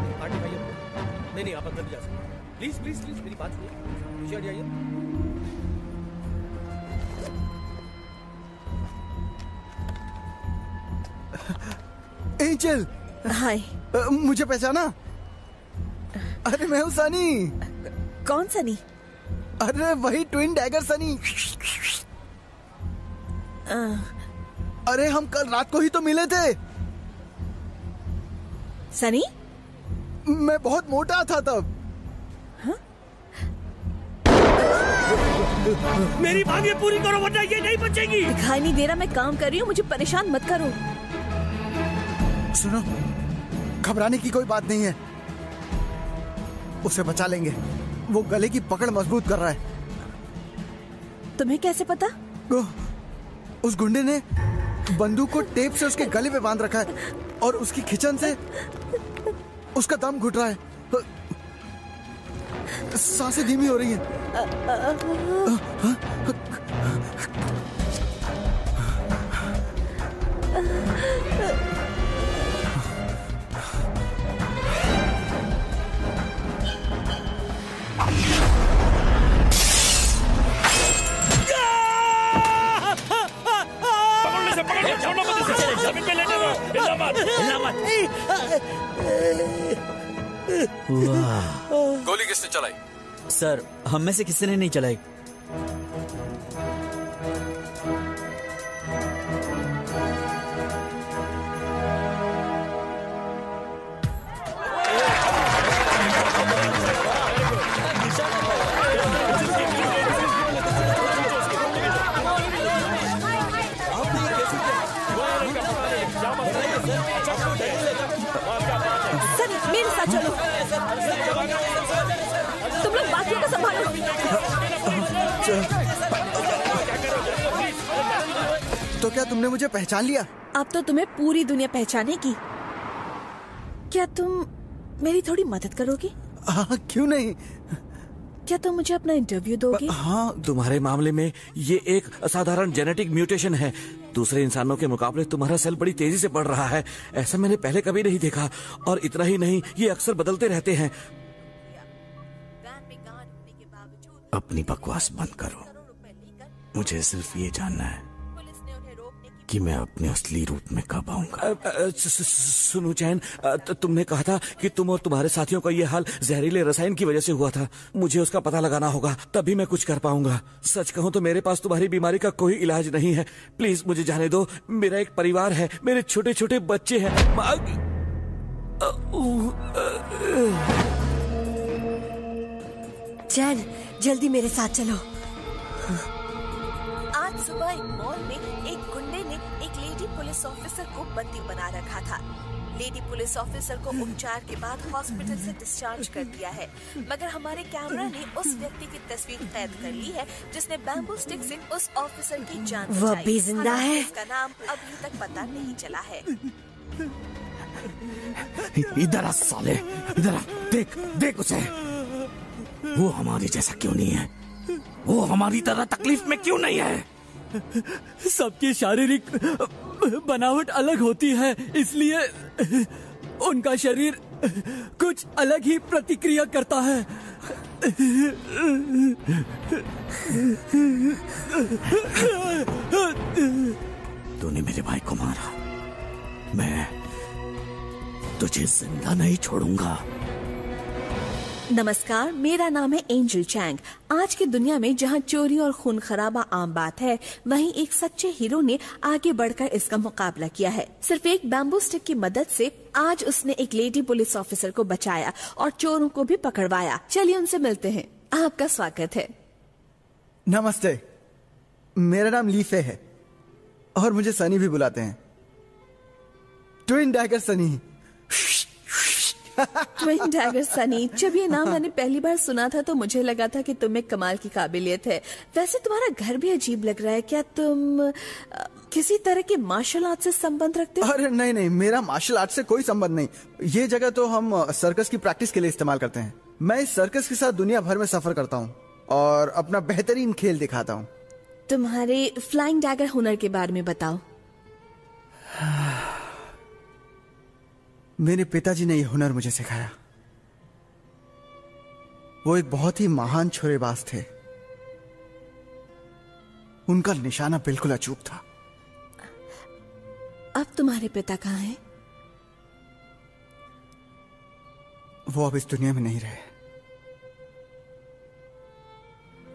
नहीं, आप अंदर नहीं जा सकते। प्लीज प्लीज प्लीज, मेरी बात सुनिए। जाइए। एंजल, हाय। मुझे पहचाना? अरे मैं हूँ सनी। कौन सनी? अरे वही ट्विन डैगर सनी। अरे हम कल रात को ही तो मिले थे। सनी? मैं बहुत मोटा था तब। हाँ? मेरी मांगे पूरी करो वरना ये नहीं बचेगी। दिखाई नहीं दे रहा मैं काम कर रही हूँ, मुझे परेशान मत करो। सुनो, घबराने की कोई बात नहीं है, उसे बचा लेंगे। वो गले की पकड़ मजबूत कर रहा है। तुम्हें कैसे पता? उस गुंडे ने बंदूक को टेप से उसके गले पे बांध रखा है और उसकी खिंचन से उसका दम घुट रहा है, सांसें धीमी हो रही हैं। गोली किसने चलाई? सर, हम में से किसी ने नहीं चलाई। सर मेरे साथ चलो, तुम लोग बाकियों को संभालो। तो क्या तुमने मुझे पहचान लिया? अब तो तुम्हें पूरी दुनिया पहचानेगी। क्या तुम मेरी थोड़ी मदद करोगी? हाँ, क्यों नहीं। क्या तुम मुझे अपना इंटरव्यू दोगे? हाँ। तुम्हारे मामले में ये एक असाधारण जेनेटिक म्यूटेशन है। दूसरे इंसानों के मुकाबले तुम्हारा सेल बड़ी तेजी से बढ़ रहा है। ऐसा मैंने पहले कभी नहीं देखा। और इतना ही नहीं, ये अक्सर बदलते रहते हैं। अपनी बकवास बंद करो। मुझे सिर्फ ये जानना है कि मैं अपने असली रूप में कब आऊंगा। सुनो चैन, तुमने कहा था कि तुम और तुम्हारे साथियों का ये हाल जहरीले रसायन की वजह से हुआ था। मुझे उसका पता लगाना होगा, तभी मैं कुछ कर पाऊंगा। सच कहूं तो मेरे पास तुम्हारी बीमारी का कोई इलाज नहीं है। प्लीज मुझे जाने दो। मेरा एक परिवार है, मेरे छोटे छोटे बच्चे हैं। चैन, जल्दी मेरे साथ चलो। आज सुबह एक मॉल में एक गुंडे ने एक लेडी पुलिस ऑफिसर को बंदी बना रखा था। लेडी पुलिस ऑफिसर को उपचार के बाद हॉस्पिटल से डिस्चार्ज कर दिया है, मगर हमारे कैमरा ने उस व्यक्ति की तस्वीर कैद कर ली है जिसने बैम्बू स्टिक से उस ऑफिसर की जान बचाई। वह भी जिंदा है। उसका नाम अभी तक पता नहीं चला है। इधर आ साले, इधर आ। देख देख उसे, वो हमारी जैसा क्यों नहीं है? वो हमारी तरह तकलीफ में क्यों नहीं है? सबकी शारीरिक बनावट अलग होती है, इसलिए उनका शरीर कुछ अलग ही प्रतिक्रिया करता है। तूने मेरे भाई को मारा, मैं तुझे जिंदा नहीं छोड़ूंगा। नमस्कार, मेरा नाम है एंजल चैंग। आज की दुनिया में जहां चोरी और खून खराबा आम बात है, वहीं एक सच्चे हीरो ने आगे बढ़कर इसका मुकाबला किया है। सिर्फ एक बैम्बू स्टिक की मदद से आज उसने एक लेडी पुलिस ऑफिसर को बचाया और चोरों को भी पकड़वाया। चलिए उनसे मिलते हैं। आपका स्वागत है। नमस्ते, मेरा नाम लीफे है और मुझे सनी भी बुलाते हैं। Twin dagger Sunny. Twin dagger Sunny, जब ये नाम मैंने पहली बार सुना था तो मुझे लगा था कि तुम्हें कमाल की काबिलियत है। वैसे तुम्हारा घर भी अजीब लग रहा है। क्या तुम किसी तरह के मार्शल आर्ट से संबंध रखते हो? अरे नहीं नहीं, मेरा मार्शल आर्ट से कोई संबंध नहीं। ये जगह तो हम सर्कस की प्रैक्टिस के लिए इस्तेमाल करते हैं। मैं इस सर्कस के साथ दुनिया भर में सफर करता हूँ और अपना बेहतरीन खेल दिखाता हूँ। तुम्हारे फ्लाइंग डैगर हुनर के बारे में बताओ। मेरे पिताजी ने यह हुनर मुझे सिखाया। वो एक बहुत ही महान छोरेबाज थे। उनका निशाना बिल्कुल अचूक था। अब तुम्हारे पिता कहाँ हैं? वो अब इस दुनिया में नहीं रहे।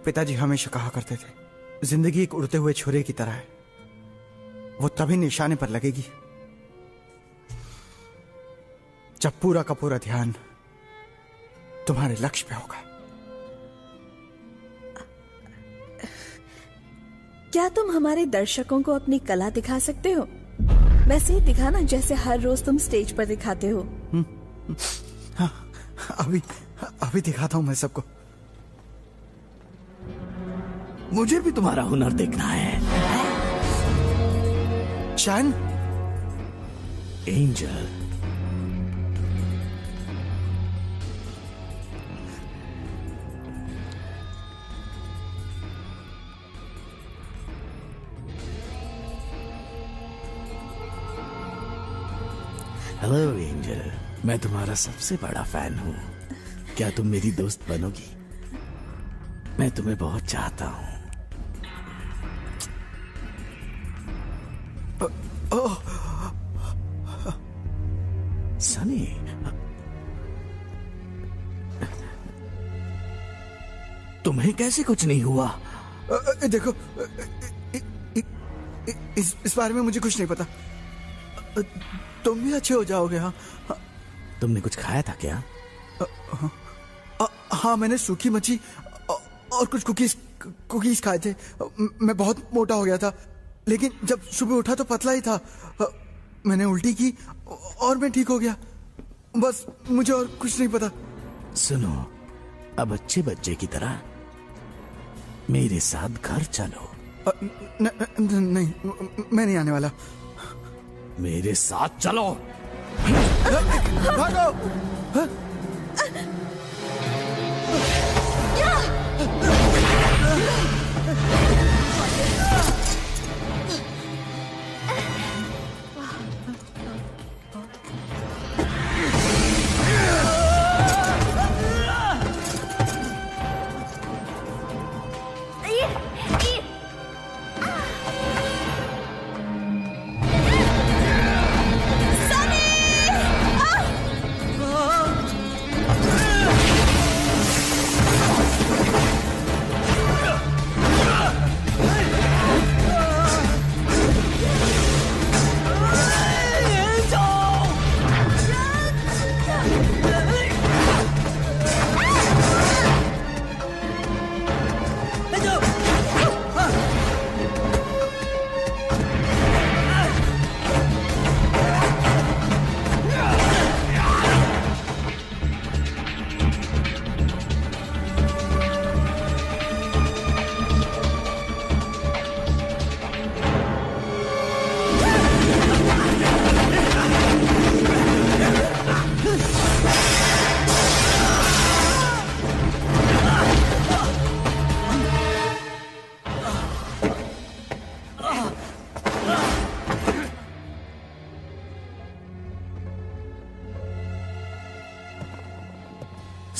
पिताजी हमेशा कहा करते थे, जिंदगी एक उड़ते हुए छोरे की तरह है। वो तभी निशाने पर लगेगी जब पूरा का पूरा ध्यान तुम्हारे लक्ष्य पे होगा। क्या तुम हमारे दर्शकों को अपनी कला दिखा सकते हो? वैसे ही दिखाना जैसे हर रोज तुम स्टेज पर दिखाते हो। हाँ, अभी दिखाता हूँ मैं सबको। मुझे भी तुम्हारा हुनर देखना है। चैन, एंजल, हेलो एंजल, मैं तुम्हारा सबसे बड़ा फैन हूँ। क्या तुम मेरी दोस्त बनोगी? मैं तुम्हें बहुत चाहता हूँ। सनी, तुम्हें कैसे कुछ नहीं हुआ? देखो, इस बारे में मुझे कुछ नहीं पता। तुम भी अच्छे हो जाओगे। हाँ, तुमने कुछ खाया था क्या? हाँ, मैंने सूखी मच्छी और कुछ कुकीज खाए थे। मैं बहुत मोटा हो गया था, लेकिन जब सुबह उठा तो पतला ही था। मैंने उल्टी की और मैं ठीक हो गया। बस मुझे और कुछ नहीं पता। सुनो, अब अच्छे बच्चे की तरह मेरे साथ घर चलो। नहीं, मैं नहीं आने वाला। मेरे साथ चलो। भागो।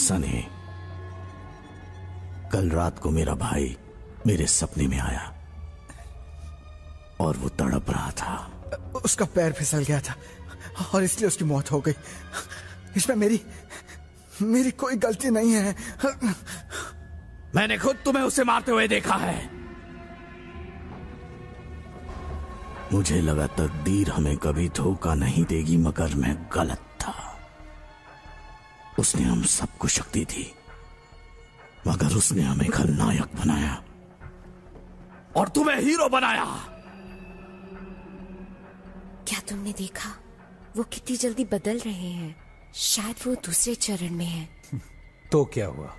सनी, कल रात को मेरा भाई मेरे सपने में आया और वो तड़प रहा था। उसका पैर फिसल गया था और इसलिए उसकी मौत हो गई। इसमें मेरी कोई गलती नहीं है। मैंने खुद तुम्हें उसे मारते हुए देखा है। मुझे लगा तकदीर हमें कभी धोखा नहीं देगी, मगर मैं गलत था। उसने हम सबको शक्ति दी, मगर उसने हमें खलनायक बनाया और तुम्हें हीरो बनाया। क्या तुमने देखा वो कितनी जल्दी बदल रहे हैं? शायद वो दूसरे चरण में है। तो क्या हुआ?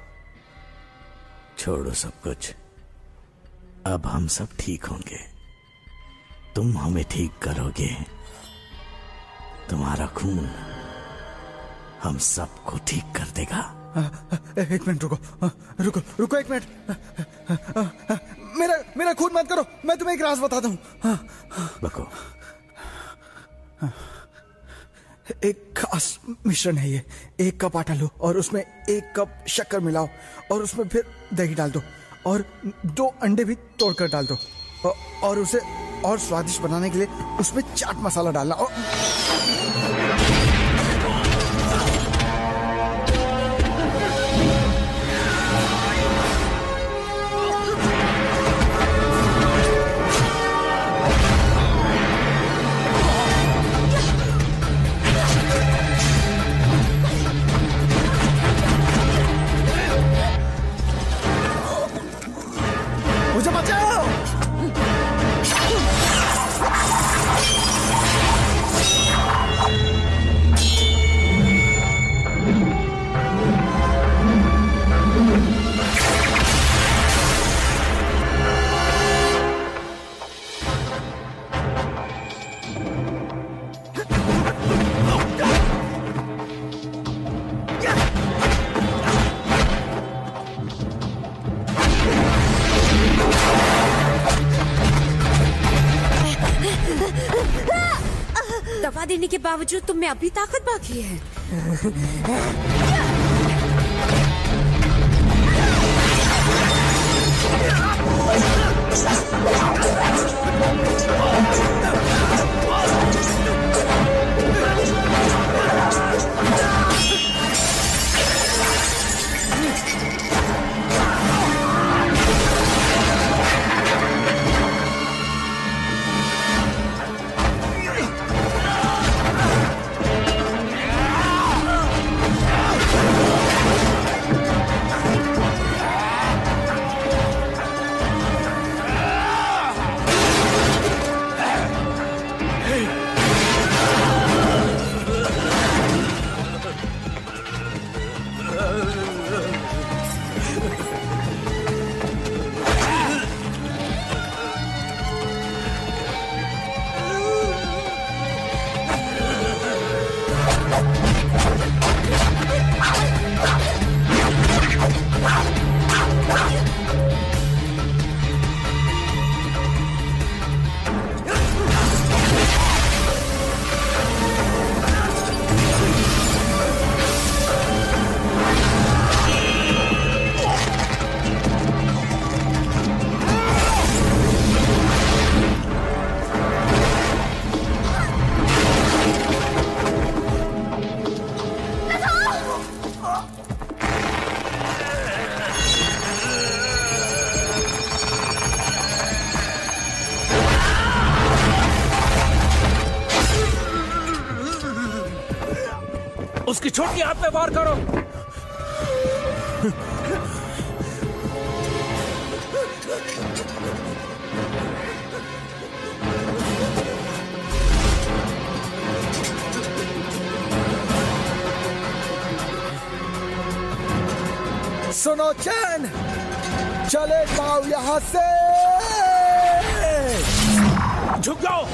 छोड़ो सब कुछ, अब हम सब ठीक होंगे। तुम हमें ठीक करोगे। तुम्हारा खून हम सबको ठीक कर देगा। एक मिनट रुको एक मिनट। मेरा खून मत करो, मैं तुम्हें एक राज बताता हूँ। बको। एक खास मिश्रण है ये। 1 कप आटा लो और उसमें 1 कप शक्कर मिलाओ और उसमें फिर दही डाल दो और 2 अंडे भी तोड़कर डाल दो और उसे और स्वादिष्ट बनाने के लिए उसमें चाट मसाला डालना। और मुझे बचाओ। बावजूद तुम में अभी ताकत बाकी है। उसकी छोटी हाथ पे वार करो। सुनो चैन, चले जाओ यहां से। झुक जाओ।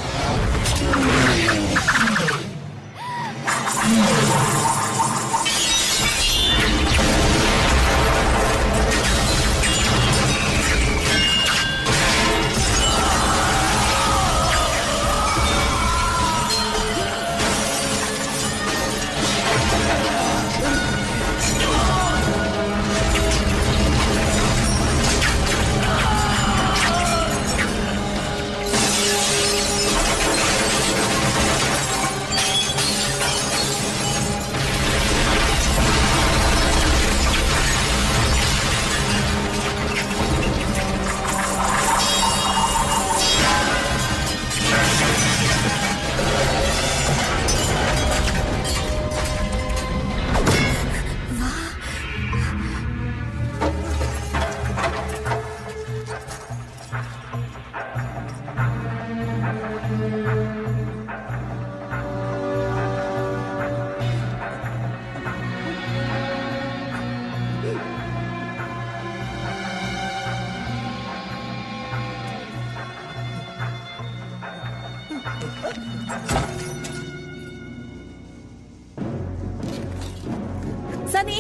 सनी,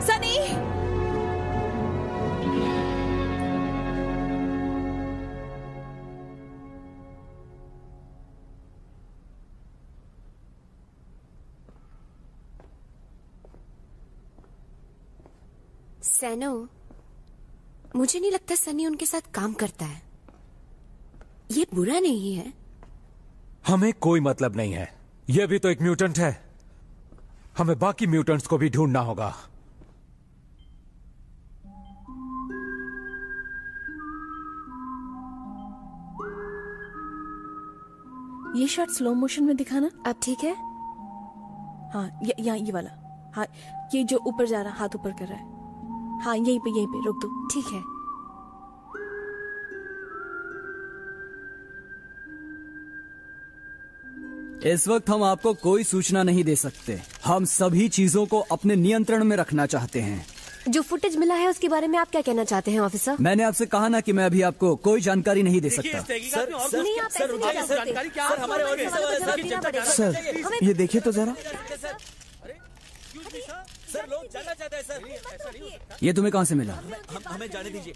सनी, सैनो, मुझे नहीं लगता सनी उनके साथ काम करता है। ये बुरा नहीं है। हमें कोई मतलब नहीं है। यह भी तो एक म्यूटेंट है। हमें बाकी म्यूटेंट्स को भी ढूंढना होगा। ये शॉट स्लो मोशन में दिखाना। अब ठीक है? हाँ, ये वाला। हाँ, ये जो ऊपर जा रहा, हाथ ऊपर कर रहा है। हाँ, यहीं पे रोक दो। ठीक है। इस वक्त हम आपको कोई सूचना नहीं दे सकते। हम सभी चीजों को अपने नियंत्रण में रखना चाहते हैं। जो फुटेज मिला है उसके बारे में आप क्या कहना चाहते हैं ऑफिसर? मैंने आपसे कहा ना कि मैं अभी आपको कोई जानकारी नहीं दे सकता। सर, ये देखिए तो जरा। सर, लोग जानना चाहते हैं सर। ये तुम्हें कहां से मिला? हमें जाने दीजिए।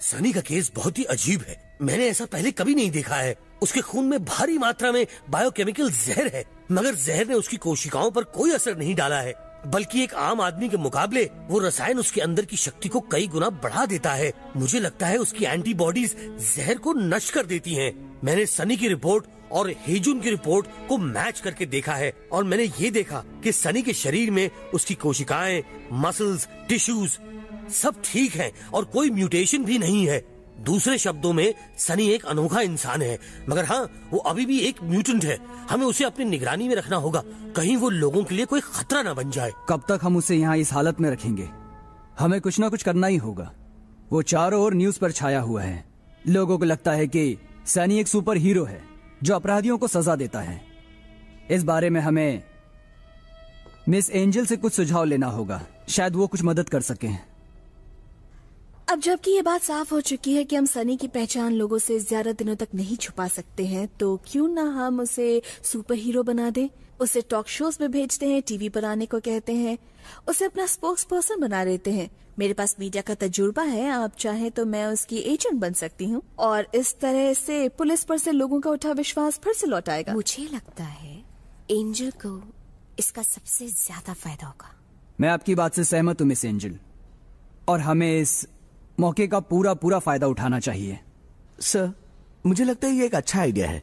सनी का केस बहुत ही अजीब है। मैंने ऐसा पहले कभी नहीं देखा है। उसके खून में भारी मात्रा में बायोकेमिकल जहर है, मगर जहर ने उसकी कोशिकाओं पर कोई असर नहीं डाला है, बल्कि एक आम आदमी के मुकाबले वो रसायन उसके अंदर की शक्ति को कई गुना बढ़ा देता है। मुझे लगता है उसकी एंटीबॉडीज जहर को नष्ट कर देती हैं। मैंने सनी की रिपोर्ट और हेजुन की रिपोर्ट को मैच करके देखा है, और मैंने ये देखा कि सनी के शरीर में उसकी कोशिकाएं, मसल्स, टिश्यूज सब ठीक हैं और कोई म्यूटेशन भी नहीं है। दूसरे शब्दों में सनी एक अनोखा इंसान है, मगर हाँ, वो अभी भी एक म्यूटेंट है। हमें उसे अपनी निगरानी में रखना होगा, कहीं वो लोगों के लिए कोई खतरा न बन जाए। कब तक हम उसे यहाँ इस हालत में रखेंगे? हमें कुछ ना कुछ करना ही होगा। वो चारों ओर न्यूज पर छाया हुआ है। लोगों को लगता है कि सनी एक सुपर हीरो है जो अपराधियों को सजा देता है। इस बारे में हमें मिस एंजल से कुछ सुझाव लेना होगा, शायद वो कुछ मदद कर सकें। अब जबकि ये बात साफ हो चुकी है कि हम सनी की पहचान लोगों से ज्यादा दिनों तक नहीं छुपा सकते हैं, तो क्यों ना हम उसे सुपर हीरो बना दें। उसे टॉक शोज में भेजते हैं, टीवी पर आने को कहते हैं, उसे अपना स्पोक्स पर्सन बना देते हैं। मेरे पास मीडिया का तजुर्बा है, आप चाहे तो मैं उसकी एजेंट बन सकती हूँ, और इस तरह से पुलिस पर से लोगों का उठा विश्वास फिर से लौट आएगा। मुझे लगता है एंजल को इसका सबसे ज्यादा फायदा होगा। मैं आपकी बात से सहमत हूँ मिस एंजल, और हमें इस मौके का पूरा फायदा उठाना चाहिए। सर, मुझे लगता है ये एक अच्छा आइडिया है।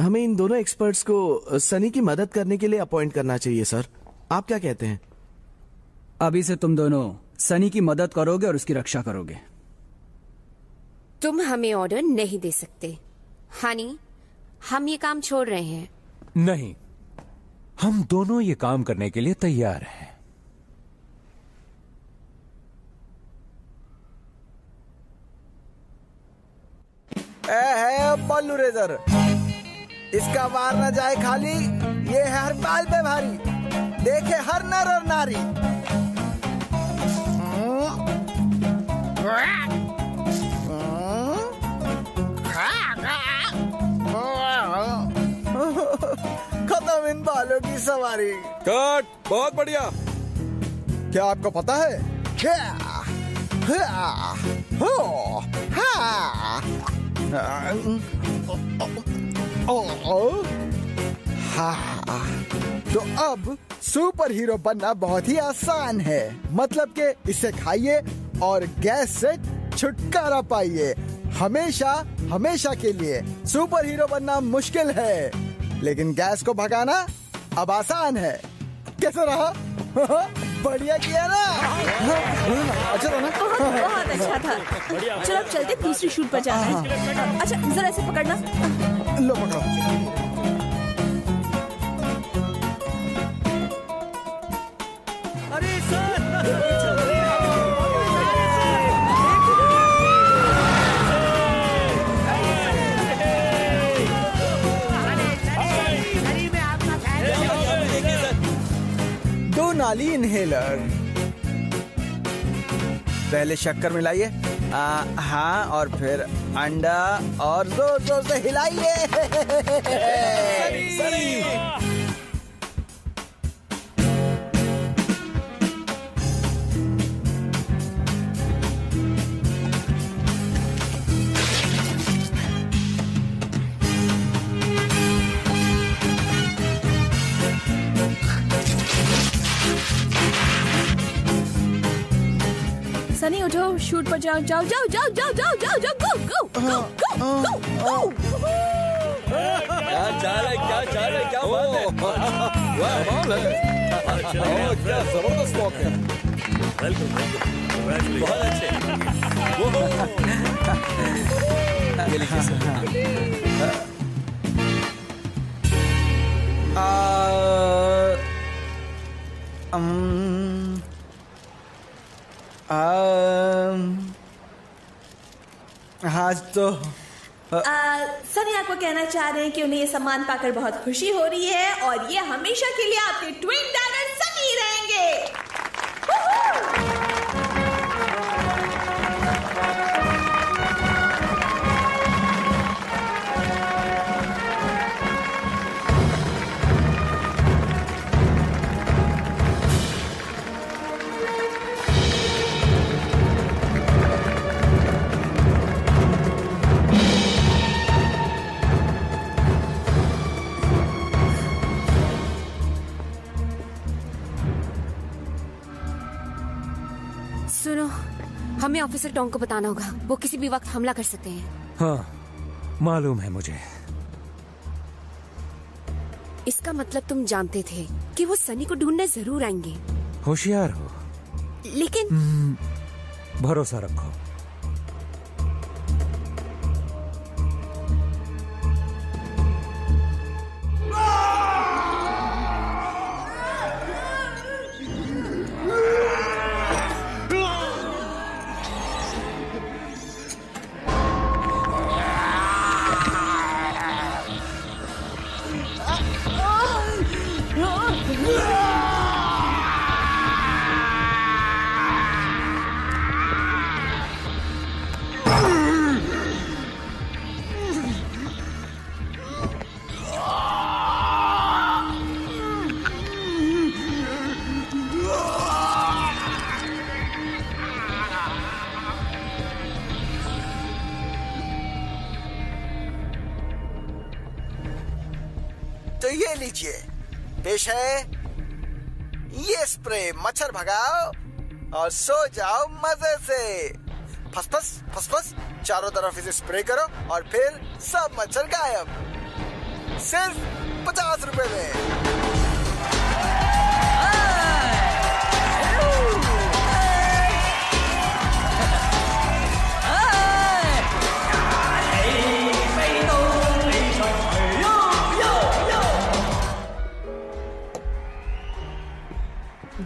हमें इन दोनों एक्सपर्ट्स को सनी की मदद करने के लिए अपॉइंट करना चाहिए। सर, आप क्या कहते हैं? अभी से तुम दोनों सनी की मदद करोगे और उसकी रक्षा करोगे। तुम हमें ऑर्डर नहीं दे सकते। हनी, हम ये काम छोड़ रहे हैं। नहीं, हम दोनों ये काम करने के लिए तैयार हैं। है बल्लू रेजर, इसका वार न जाए खाली, ये है हर बाल पे भारी, देखे हर नर और नारी। खत्म इन बालों की सवारी। कट, बहुत बढ़िया। क्या आपको पता है? तो अब सुपर हीरो बनना बहुत ही आसान है। मतलब कि इसे खाइए और गैस से छुटकारा पाइए। हमेशा के लिए सुपर हीरो बनना मुश्किल है, लेकिन गैस को भगाना अब आसान है। कैसा रहा? बढ़िया किया ना? अच्छा था ना? बहुत अच्छा था। चलो अब चलते, दूसरी शूट पर जाना है। अच्छा जरा ऐसे पकड़ना। लो पकड़ो। अरे सर, दो नाली इनहेलर। पहले शक्कर मिलाइए, हाँ, और फिर अंडा, और जोर जोर से हिलाइए। सनी उठो, शूट पर जाओ, जाओ जाओ जाओ जाओ जाओ जाओ जाओ, गो गो गो गो गो गो। क्या चाल है, क्या चाल है, क्या बात है? वाह, कमाल है। क्या जबरदस्त वॉक है। बहुत अच्छे। ये लीजिए सर। आज तो सनी आपको कहना चाह रहे हैं कि उन्हें ये सम्मान पाकर बहुत खुशी हो रही है, और ये हमेशा के लिए आपके ट्विन डैगर सनी रहेंगे। हमें ऑफिसर टोंग को बताना होगा। वो किसी भी वक्त हमला कर सकते हैं। हाँ, मालूम है मुझे। इसका मतलब तुम जानते थे कि वो सनी को ढूंढने जरूर आएंगे। होशियार हो, लेकिन भरोसा रखो। तो ये लीजिए, पेश है ये स्प्रे। मच्छर भगाओ और सो जाओ मजे से। फसफस फसफस चारों तरफ इसे स्प्रे करो और फिर सब मच्छर गायब। सिर्फ 50 रुपए में।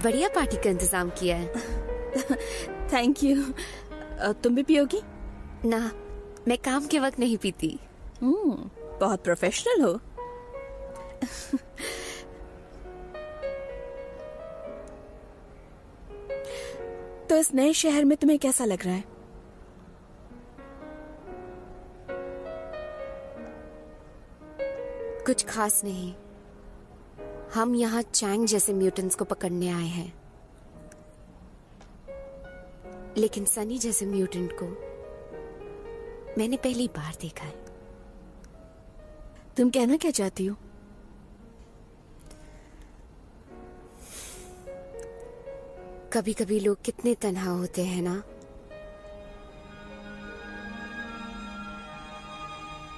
बढ़िया पार्टी का इंतजाम किया है। Thank you. तुम भी पियोगी? ना, मैं काम के वक्त नहीं पीती। बहुत प्रोफेशनल हो। तो इस नए शहर में तुम्हें कैसा लग रहा है? कुछ खास नहीं। हम यहाँ चैंग जैसे म्यूटेंट्स को पकड़ने आए हैं, लेकिन सनी जैसे म्यूटेंट को मैंने पहली बार देखा है। तुम कहना क्या चाहती हो? कभी कभी लोग कितने तन्हा होते हैं ना।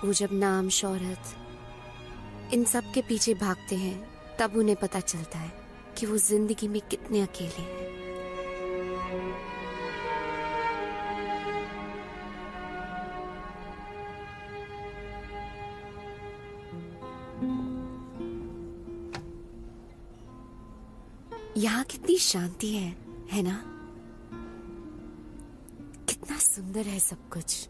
वो जब नाम, शोहरत, इन सब के पीछे भागते हैं, तब उन्हें पता चलता है कि वो जिंदगी में कितने अकेले हैं। यहाँ कितनी शांति है ना? कितना सुंदर है सब कुछ।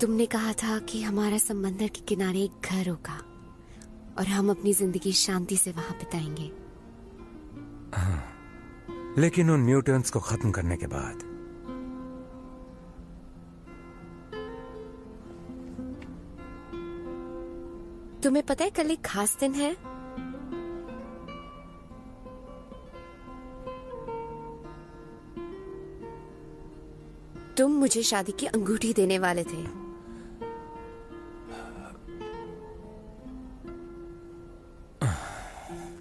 तुमने कहा था कि हमारा समंदर के किनारे एक घर होगा और हम अपनी जिंदगी शांति से वहां बिताएंगे। हाँ, लेकिन उन म्यूटेंट्स को खत्म करने के बाद। तुम्हें पता है कल एक खास दिन है? तुम मुझे शादी की अंगूठी देने वाले थे।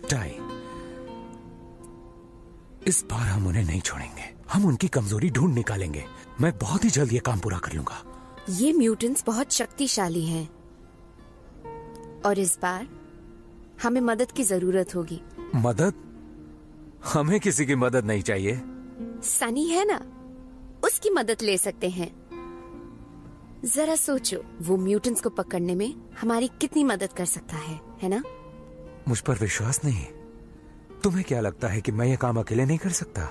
टाई, इस बार हम उन्हें नहीं छोड़ेंगे। हम उनकी कमजोरी ढूंढ निकालेंगे। मैं बहुत ही जल्द ये काम पूरा कर लूंगा। ये म्यूटेंट्स बहुत शक्तिशाली हैं और इस बार हमें मदद की जरूरत होगी। मदद? हमें किसी की मदद नहीं चाहिए। सनी है ना, उसकी मदद ले सकते हैं। जरा सोचो, वो म्यूटेंट्स को पकड़ने में हमारी कितनी मदद कर सकता है ना? मुझ पर विश्वास नहीं? तुम्हें क्या लगता है कि मैं ये काम अकेले नहीं कर सकता?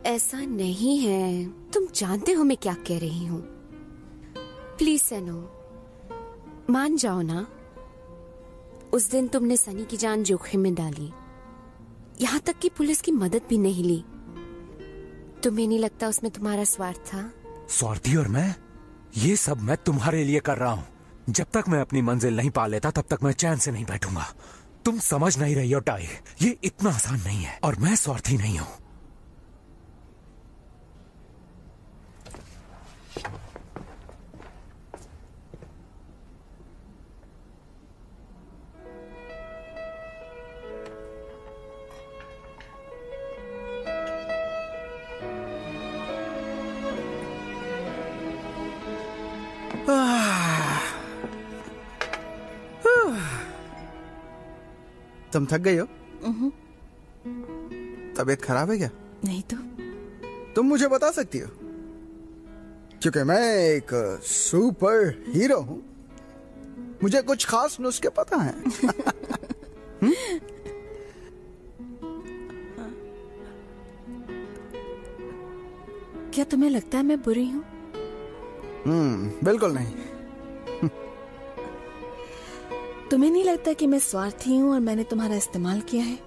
ऐसा नहीं है। तुम जानते हो मैं क्या कह रही हूँ। प्लीज सैनो, मान जाओ ना। उस दिन तुमने सनी की जान जोखिम में डाली, यहाँ तक कि पुलिस की मदद भी नहीं ली। तुम्हें नहीं लगता उसमें तुम्हारा स्वार्थ था? स्वार्थी और मैं? ये सब मैं तुम्हारे लिए कर रहा हूँ। जब तक मैं अपनी मंजिल नहीं पा लेता, तब तक मैं चैन से नहीं बैठूंगा। तुम समझ नहीं रही हो टाई, ये इतना आसान नहीं है और मैं स्वार्थी नहीं हूँ। तुम थक गई हो? तबीयत खराब है क्या? नहीं तो। तुम मुझे बता सकती हो, क्योंकि मैं एक सुपर हीरो हूं, मुझे कुछ खास नुस्खे पता हैं। क्या तुम्हें लगता है मैं बुरी हूं? बिल्कुल नहीं। तुम्हें नहीं लगता कि मैं स्वार्थी हूं और मैंने तुम्हारा इस्तेमाल किया है,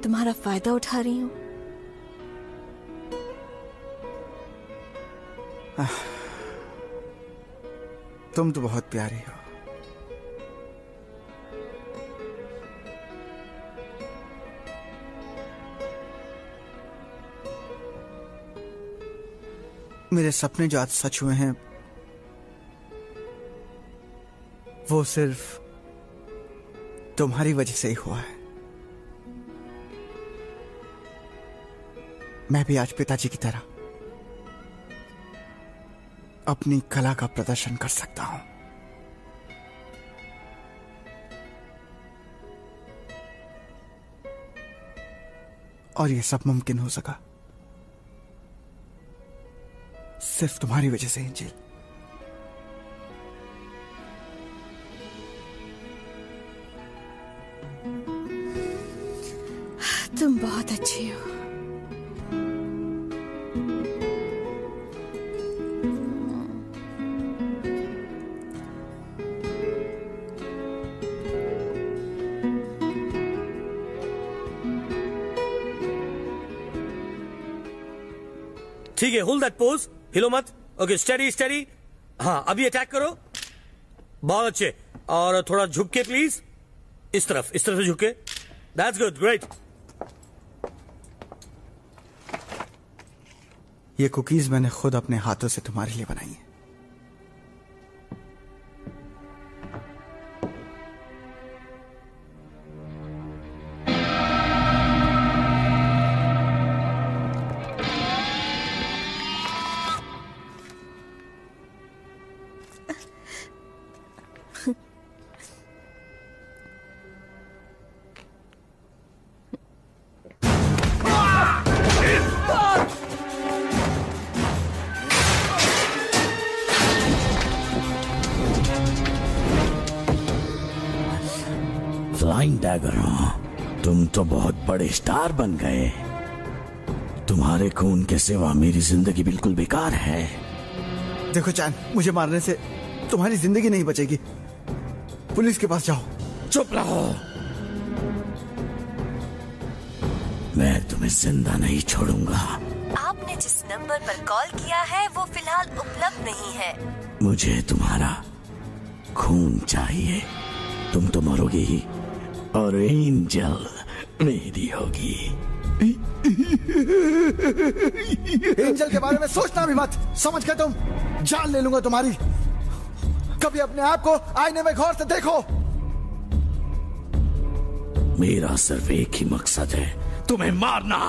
तुम्हारा फायदा उठा रही हूं? तुम तो बहुत प्यारी हो। मेरे सपने जो आज सच हुए हैं वो सिर्फ तुम्हारी वजह से ही हुआ है। मैं भी आज पिताजी की तरह अपनी कला का प्रदर्शन कर सकता हूं। और यह सब मुमकिन हो सका सिर्फ तुम्हारी वजह से, एंजल। तुम बहुत अच्छी हो। ठीक है, होल्ड दैट पोज, हिलो मत। Okay, steady steady. हाँ, अभी अटैक करो। बहुत अच्छे। और थोड़ा झुक के प्लीज, इस तरफ से झुक के। That's good, great. ये कुकीज मैंने खुद अपने हाथों से तुम्हारे लिए बनाई है। फ्लाइंग डैगर, तुम तो बहुत बड़े स्टार बन गए। तुम्हारे खून के सिवा मेरी जिंदगी बिल्कुल बेकार है। देखो चैन, मुझे मारने से तुम्हारी जिंदगी नहीं बचेगी। पुलिस के पास जाओ। चुप रहो, मैं तुम्हें जिंदा नहीं छोड़ूंगा। आपने जिस नंबर पर कॉल किया है वो फिलहाल उपलब्ध नहीं है। मुझे तुम्हारा खून चाहिए। तुम तो मरोगी ही और एंजल मेरी होगी। एंजल के बारे में सोचना भी मत, समझ गए तुम? जान ले लूंगा तुम्हारी। कभी अपने आप को आईने में गौर से देखो। मेरा सिर्फ एक ही मकसद है, तुम्हें मारना।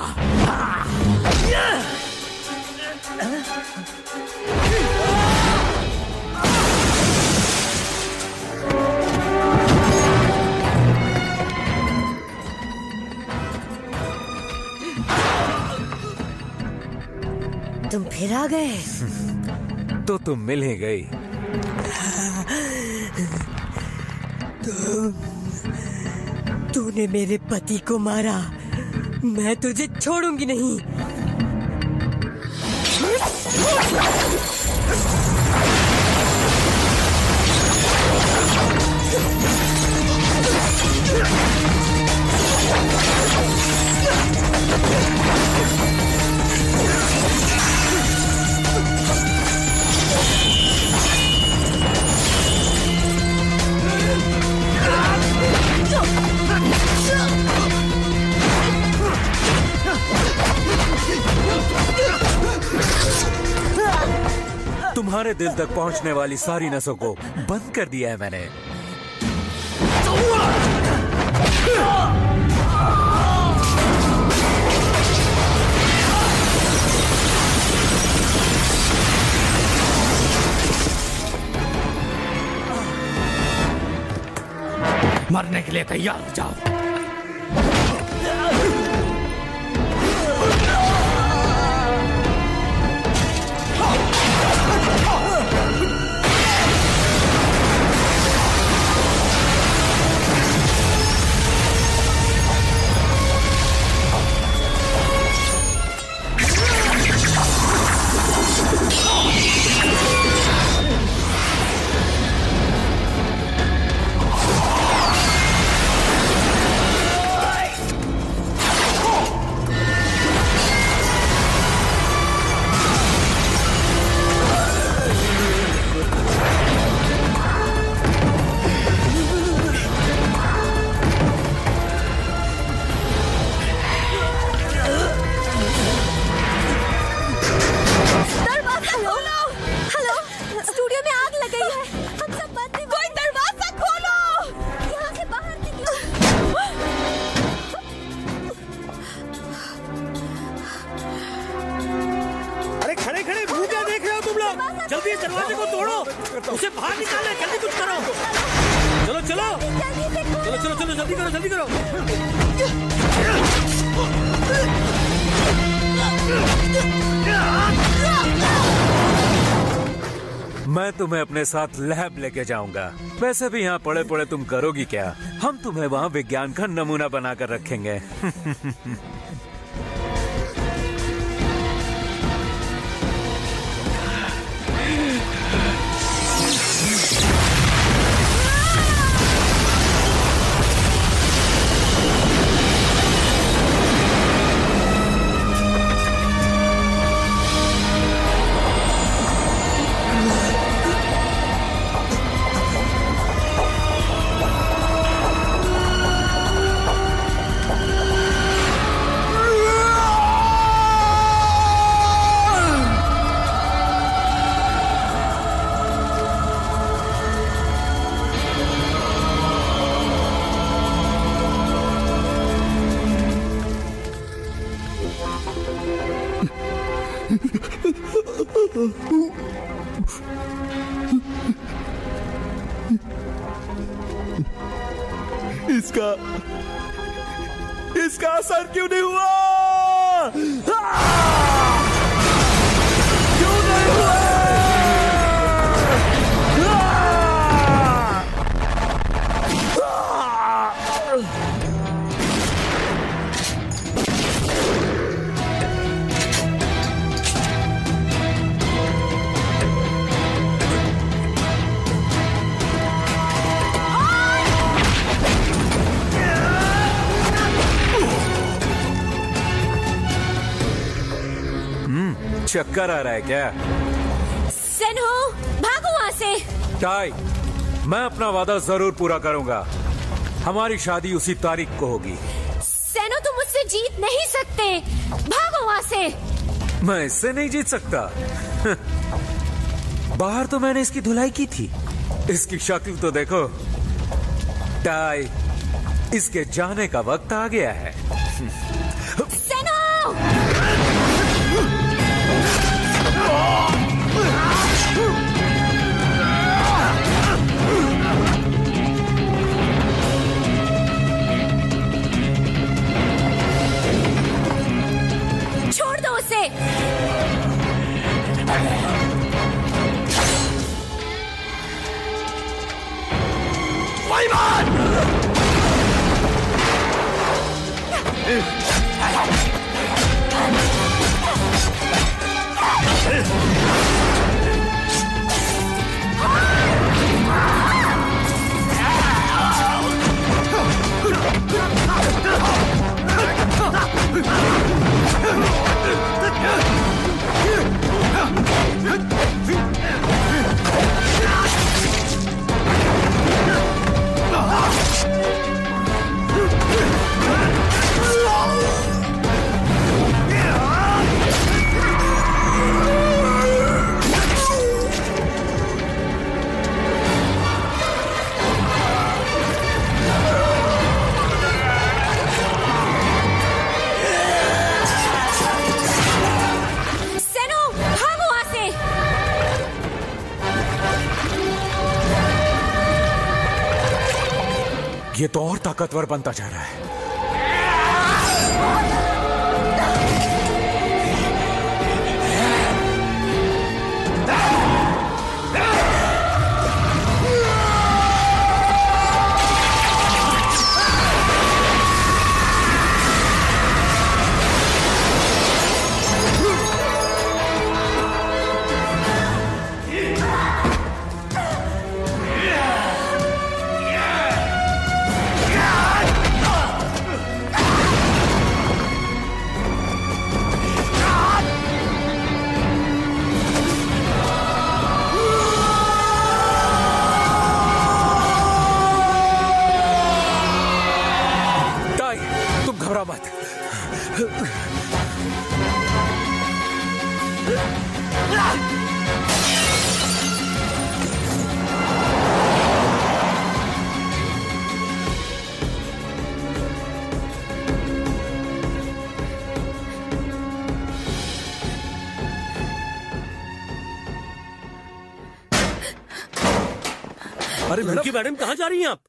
तुम फिर आ गए? तो तुम मिल ही गई। तूने मेरे पति को मारा, मैं तुझे छोड़ूंगी नहीं। तुम्हारे दिल तक पहुंचने वाली सारी नसों को बंद कर दिया है मैंने। मरने के लिए तैयार हो जाओ। जल्दी दरवाजे को तोड़ो, उसे बाहर निकालो, जल्दी कुछ करो। चलो चलो चलो चलो चलो, जल्दी करो जल्दी करो। मैं तुम्हें अपने साथ लैब लेके जाऊंगा। वैसे भी यहाँ पड़े पड़े तुम करोगी क्या? हम तुम्हें वहाँ विज्ञान का नमूना बनाकर रखेंगे। इसका असर क्यों नहीं हुआ? क्यों नहीं हुआ? चक्कर आ रहा है क्या? सेनहो, भागो वहाँ से। टाई, मैं अपना वादा जरूर पूरा करूंगा। हमारी शादी उसी तारीख को होगी। सेनो, तुम मुझसे जीत नहीं सकते। भागो वहाँ से। मैं इससे नहीं जीत सकता। बाहर तो मैंने इसकी धुलाई की थी। इसकी शक्ल तो देखो। टाई, इसके जाने का वक्त आ गया है। सेनो! छोड़ दो उसे। ये तो और ताकतवर बनता जा रहा है। अरे मैडम कहाँ जा रही हैं आप?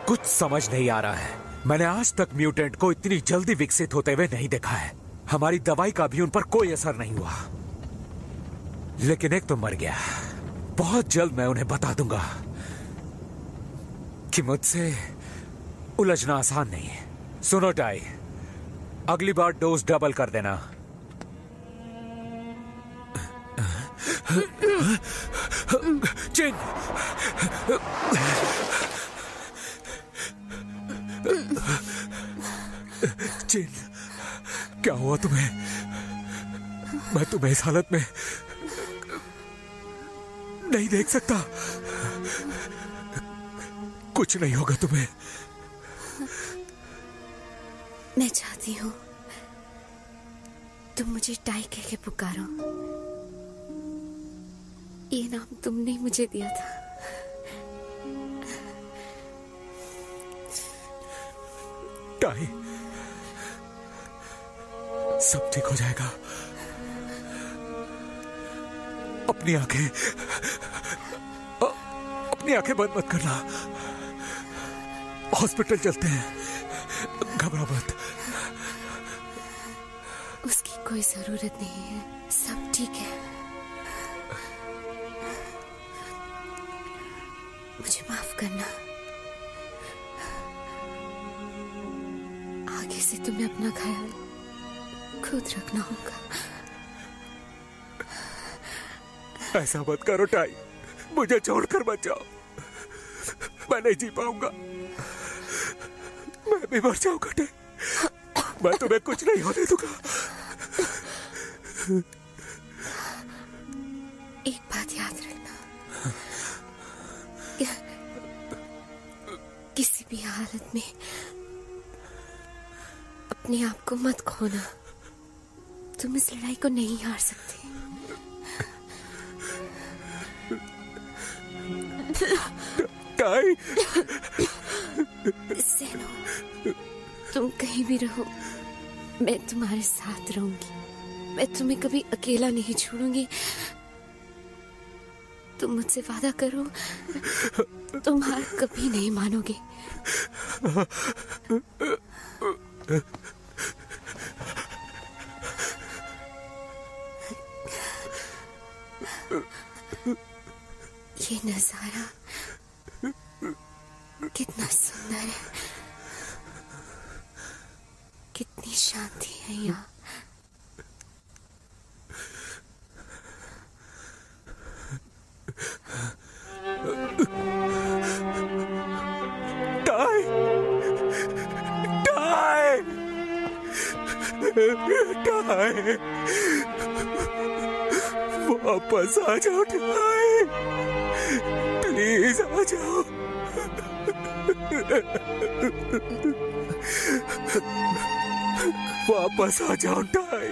कुछ समझ नहीं आ रहा है। मैंने आज तक म्यूटेंट को इतनी जल्दी विकसित होते हुए नहीं देखा है। हमारी दवाई का भी उन पर कोई असर नहीं हुआ, लेकिन एक तो मर गया। बहुत जल्द मैं उन्हें बता दूंगा कि मुझसे उलझना आसान नहीं है। सुनो टाई, अगली बार डोज डबल कर देना। चिन, चिन, क्या हुआ तुम्हें? मैं तुम्हें इस हालत में नहीं देख सकता। कुछ नहीं होगा तुम्हें। मैं चाहती हूँ तुम मुझे टाई कह के पुकारो। ये नाम तुमने ही मुझे दिया था। टाई, सब ठीक हो जाएगा। अपनी आंखें बंद मत करना। हॉस्पिटल चलते हैं, घबरा मत। उसकी कोई जरूरत नहीं है, सब ठीक है। मुझे माफ करना। आगे से तुम्हें अपना ख्याल खुद रखना होगा। ऐसा मत करो टाई, मुझे छोड़कर मत जाओ। मैं नहीं जी पाऊंगा, मैं भी मर जाऊंगा टाई। मैं तुम्हें कुछ नहीं होने दूंगा। एक बात याद रखना, किसी भी हालत में अपने आप को मत खोना। तुम इस लड़ाई को नहीं हार सकते। टाई, सेनो, तुम कहीं भी रहो, मैं तुम्हारे साथ रहूंगी। मैं तुम्हें कभी अकेला नहीं छोड़ूंगी। तुम मुझसे वादा करो, तुम हार कभी नहीं मानोगे। ये नजारा कितना सुंदर है, कितनी शांति है यहाँ। टाई, वापस आ जाओ टाई, प्लीज आ जाओ। वापस आ जाओ टाई।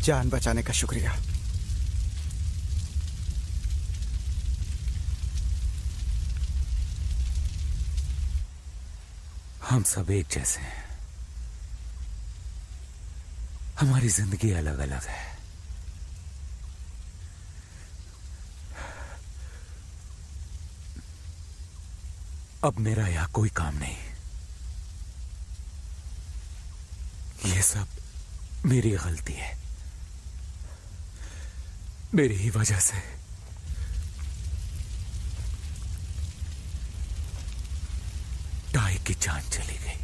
जान बचाने का शुक्रिया। हम सब एक जैसे हैं, हमारी जिंदगी अलग अलग है। अब मेरा यहां कोई काम नहीं। ये सब मेरी गलती है, मेरी ही वजह से टाई की जान चली गई।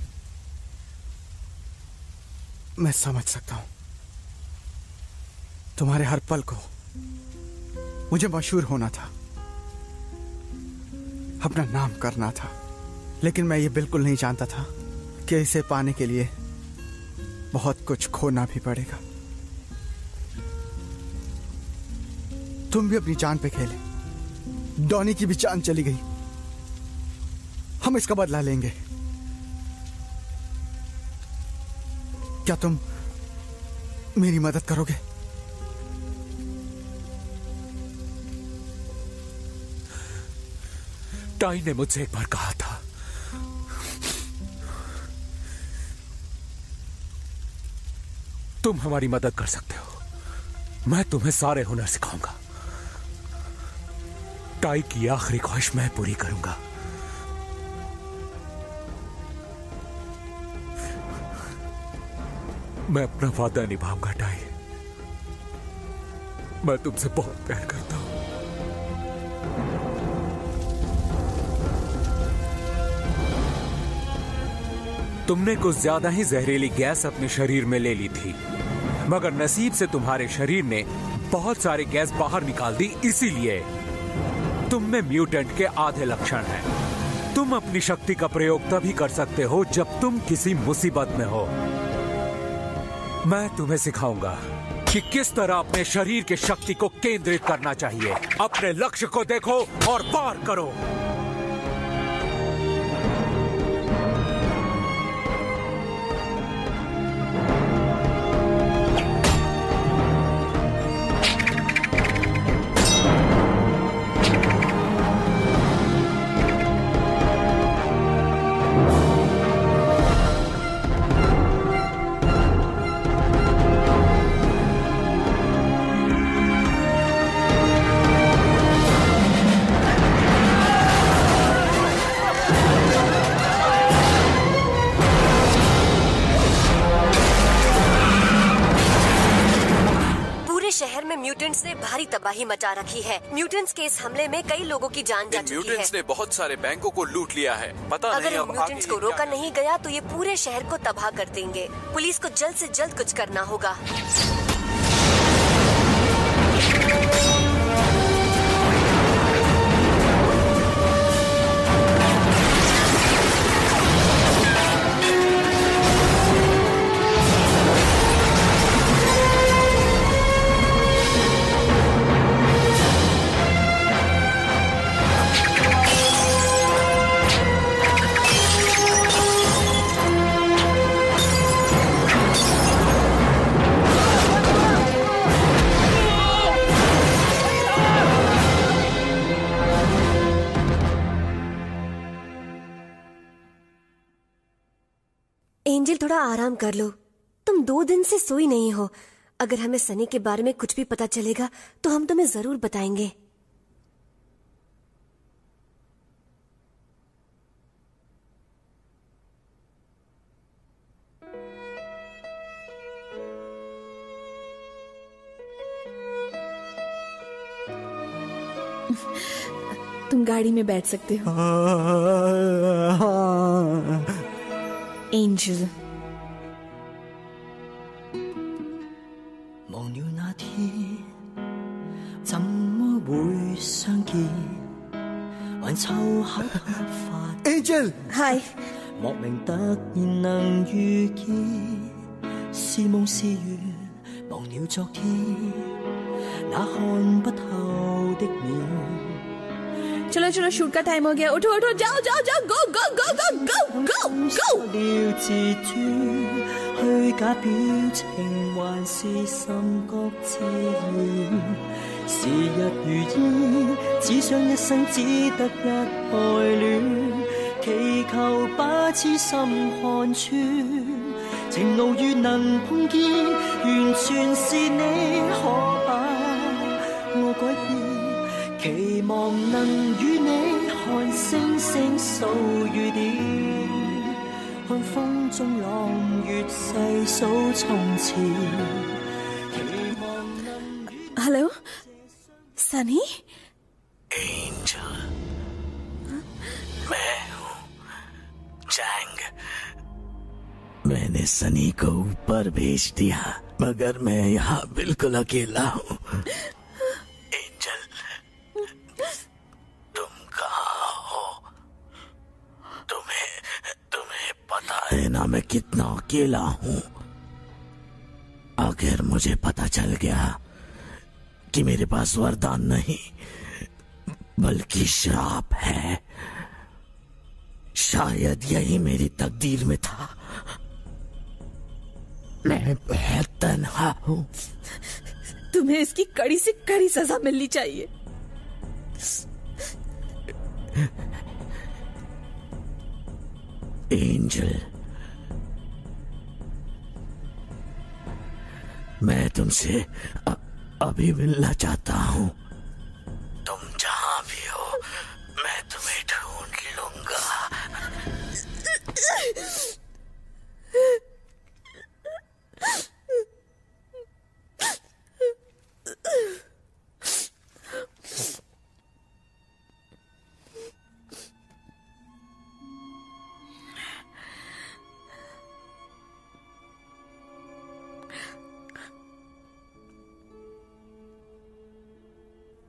मैं समझ सकता हूं तुम्हारे हर पल को। मुझे मशहूर होना था, अपना नाम करना था, लेकिन मैं ये बिल्कुल नहीं जानता था कि इसे पाने के लिए बहुत कुछ खोना भी पड़ेगा। तुम भी अपनी जान पे खेले, डॉनी की भी जान चली गई। हम इसका बदला लेंगे। क्या तुम मेरी मदद करोगे? टाई ने मुझसे एक बार कहा था, तुम हमारी मदद कर सकते हो, मैं तुम्हें सारे हुनर सिखाऊंगा। टाई की आखिरी ख्वाहिश मैं पूरी करूंगा। मैं अपना वादा निभाऊंगा टाई। मैं तुमसे बहुत प्यार करता हूं। तुमने कुछ ज्यादा ही जहरीली गैस अपने शरीर में ले ली थी, मगर नसीब से तुम्हारे शरीर ने बहुत सारी गैस बाहर निकाल दी, इसीलिए तुम में म्यूटेंट के आधे लक्षण हैं। तुम अपनी शक्ति का प्रयोग तभी कर सकते हो जब तुम किसी मुसीबत में हो। मैं तुम्हें सिखाऊंगा कि किस तरह अपने शरीर की शक्ति को केंद्रित करना चाहिए। अपने लक्ष्य को देखो और पार करो। म्यूटेंट्स ने भारी तबाही मचा रखी है। म्यूटेंट्स के इस हमले में कई लोगों की जान जा चुकी है। म्यूटेंट्स ने बहुत सारे बैंकों को लूट लिया है। पता अगर नहीं इन म्यूटेंट्स को रोका नहीं गया तो ये पूरे शहर को तबाह कर देंगे। पुलिस को जल्द से जल्द कुछ करना होगा। एंजल, थोड़ा आराम कर लो। तुम 2 दिन से सोई नहीं हो। अगर हमें सनी के बारे में कुछ भी पता चलेगा तो हम तुम्हें जरूर बताएंगे। तुम गाड़ी में बैठ सकते हो। एंजल, 忘了那天怎麼會相見，還湊巧突發。Angel， Hi， 莫名突然能遇見，是夢是緣，忘了昨天那看不透的面。 चलो चलो, शूट का टाइम हो गया। उठो उठो, जाओ जाओ जाओ, गो गो गो गो गो गो गो। 了自尊，虛假表情還是甚覺自然。時日如煙，只想一生只得一愛戀，祈求把痴心看穿。情路如能碰見，完全是你，可把我改變。 期望能與你看星星數雨點，看風中朗月細數從前。 हेलो सनी। एंजल, मैं हूँ चैंग। मैंने सनी को ऊपर भेज दिया, मगर मैं यहाँ बिल्कुल अकेला हूँ। है ना मैं कितना अकेला हूँ। अगर मुझे पता चल गया कि मेरे पास वरदान नहीं बल्कि श्राप है, शायद यही मेरी तकदीर में था। मैं बहुत तन्हा हूँ। तुम्हें इसकी कड़ी से कड़ी सजा मिलनी चाहिए। एंजल, मैं तुमसे अभी मिलना चाहता हूँ। तुम जहाँ भी हो मैं तुम्हें ढूंढ लूंगा।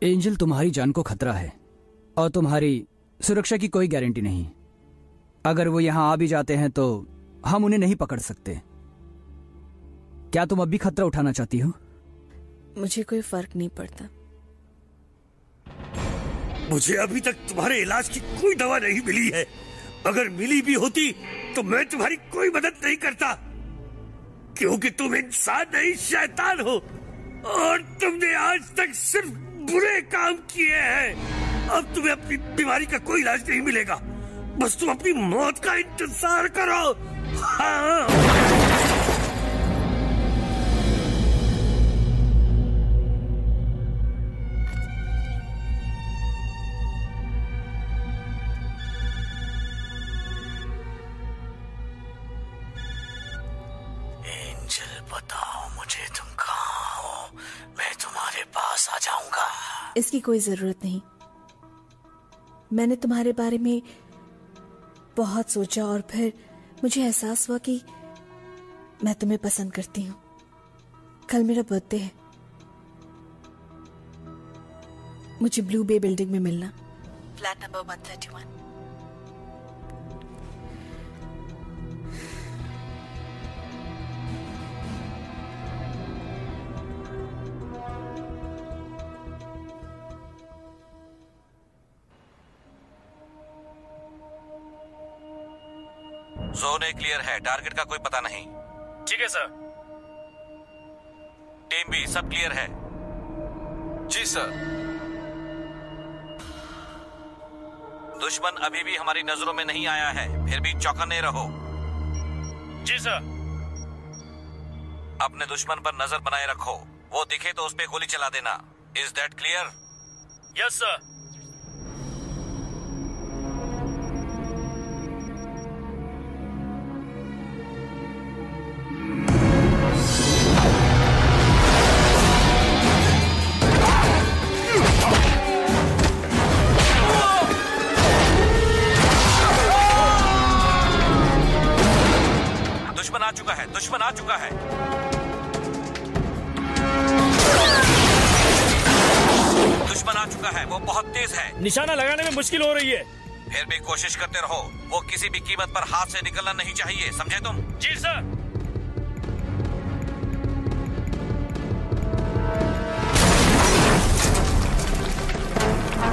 एंजल, तुम्हारी जान को खतरा है और तुम्हारी सुरक्षा की कोई गारंटी नहीं। अगर वो यहां आ भी जाते हैं तो हम उन्हें नहीं पकड़ सकते। क्या तुम अब भी खतरा उठाना चाहती हो? मुझे कोई फर्क नहीं पड़ता। मुझे अभी तक तुम्हारे इलाज की कोई दवा नहीं मिली है। अगर मिली भी होती तो मैं तुम्हारी कोई मदद नहीं करता, क्योंकि तुम इंसान नहीं शैतान हो और तुमने आज तक सिर्फ बुरे काम किए हैं। अब तुम्हें अपनी बीमारी का कोई इलाज नहीं मिलेगा। बस तुम अपनी मौत का इंतजार करो। हाँ। एंजल, बताओ मुझे तुम कहाँ हो? मैं तुम्हारे पास इसकी कोई जरूरत नहीं। मैंने तुम्हारे बारे में बहुत सोचा और फिर मुझे एहसास हुआ कि मैं तुम्हें पसंद करती हूँ। कल मेरा बर्थडे है, मुझे ब्लू बे बिल्डिंग में मिलना, flat number 131। Zone A clear है, टारगेट का कोई पता नहीं। ठीक है सर। टीम बी सब क्लियर है? जी सर। दुश्मन अभी भी हमारी नजरों में नहीं आया है, फिर भी चौकन्ने रहो। जी सर। अपने दुश्मन पर नजर बनाए रखो, वो दिखे तो उस पे गोली चला देना। Is that clear? Yes sir. दुश्मन आ चुका है। दुश्मन आ चुका है, वो बहुत तेज है। निशाना लगाने में मुश्किल हो रही है। फिर भी कोशिश करते रहो, वो किसी भी कीमत पर हाथ से निकलना नहीं चाहिए, समझे तुम? जी सर।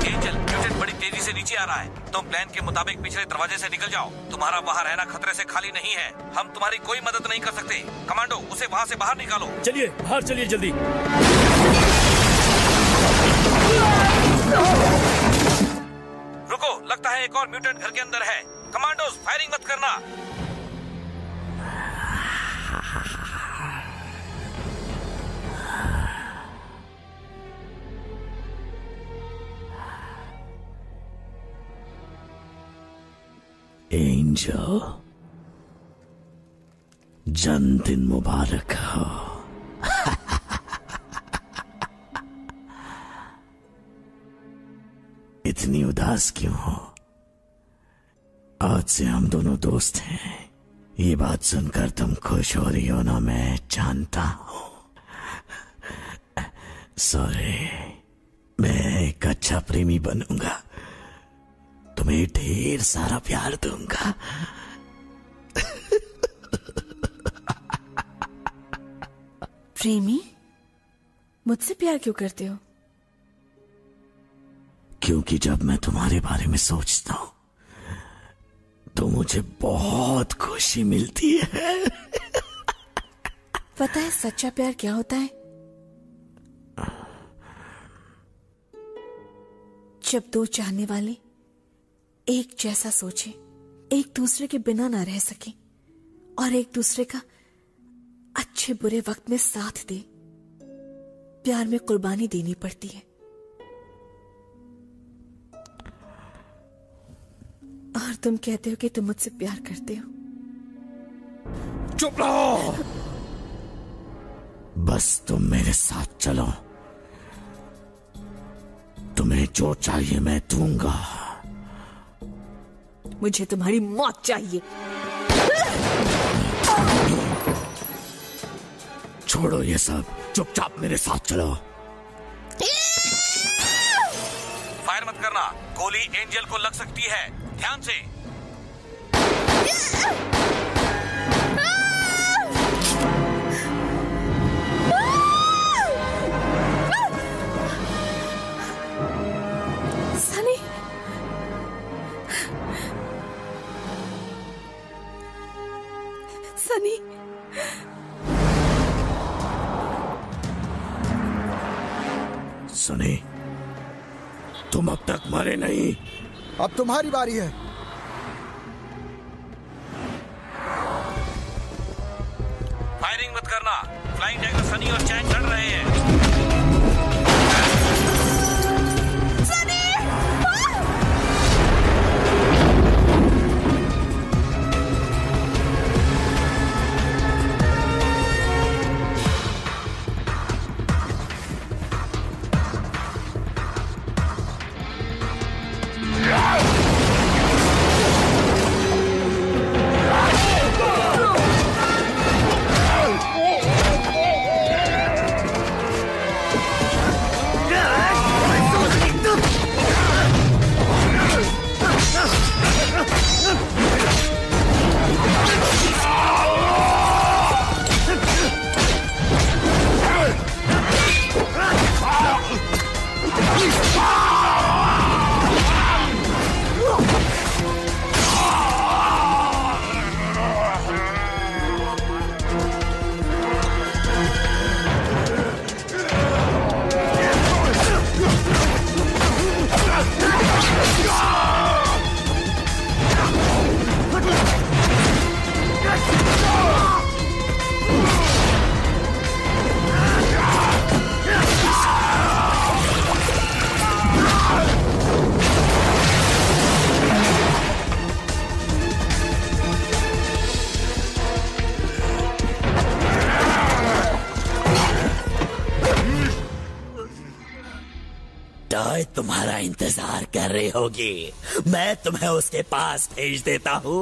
एंजल, म्यूटेंट बड़ी तेजी से नीचे आ रहा है। तुम प्लान के मुताबिक पिछले दरवाजे से निकल जाओ। तुम्हारा वहाँ रहना खतरे से खाली नहीं है। हम तुम्हारी कोई मदद नहीं कर सकते। कमांडो, उसे वहाँ से बाहर निकालो। चलिए बाहर चलिए जल्दी। रुको, लगता है एक और म्यूटेंट घर के अंदर है। कमांडोज, फायरिंग मत करना। एंजल, जन्मदिन मुबारक हो। इतनी उदास क्यों हो? आज से हम दोनों दोस्त हैं। ये बात सुनकर तुम खुश हो रही हो ना, मैं जानता हूं। सॉरी, मैं एक अच्छा प्रेमी बनूंगा, तुम्हें ढेर सारा प्यार दूंगा। प्रेमी? मुझसे प्यार क्यों करते हो? क्योंकि जब मैं तुम्हारे बारे में सोचता हूं तो मुझे बहुत खुशी मिलती है। पता है सच्चा प्यार क्या होता है? जब दो चाहने वाले एक जैसा सोचे, एक दूसरे के बिना ना रह सके और एक दूसरे का अच्छे बुरे वक्त में साथ दे। प्यार में कुर्बानी देनी पड़ती है। और तुम कहते हो कि तुम मुझसे प्यार करते हो। चुप रहो, बस तुम मेरे साथ चलो। तुम्हें जो चाहिए मैं दूंगा। मुझे तुम्हारी मौत चाहिए। छोड़ो ये सब, चुपचाप मेरे साथ चलो। फायर मत करना, गोली एंजल को लग सकती है, ध्यान से। सनी, सनी, सनी, तुम अब तक मरे नहीं। अब तुम्हारी बारी है। फायरिंग मत करना, फ्लाइंग डैगर सनी और चैंग लड़ रहे हैं। शायद तुम्हारा इंतजार कर रही होगी। मैं तुम्हें उसके पास भेज देता हूँ।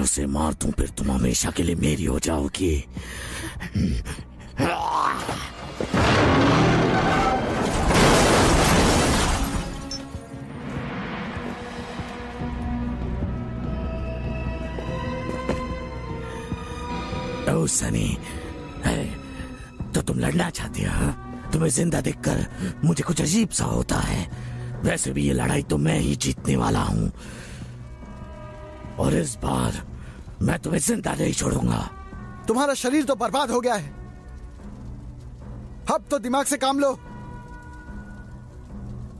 उसे मार दूं फिर तुम हमेशा के लिए मेरी हो जाओगी। ओ सनी, तो तुम लड़ना चाहती हो? तुम्हें जिंदा देखकर मुझे कुछ अजीब सा होता है। वैसे भी ये लड़ाई तो मैं ही जीतने वाला हूं, और इस बार मैं तुम्हें जिंदा नहीं छोड़ूंगा। तुम्हारा शरीर तो बर्बाद हो गया है, अब तो दिमाग से काम लो।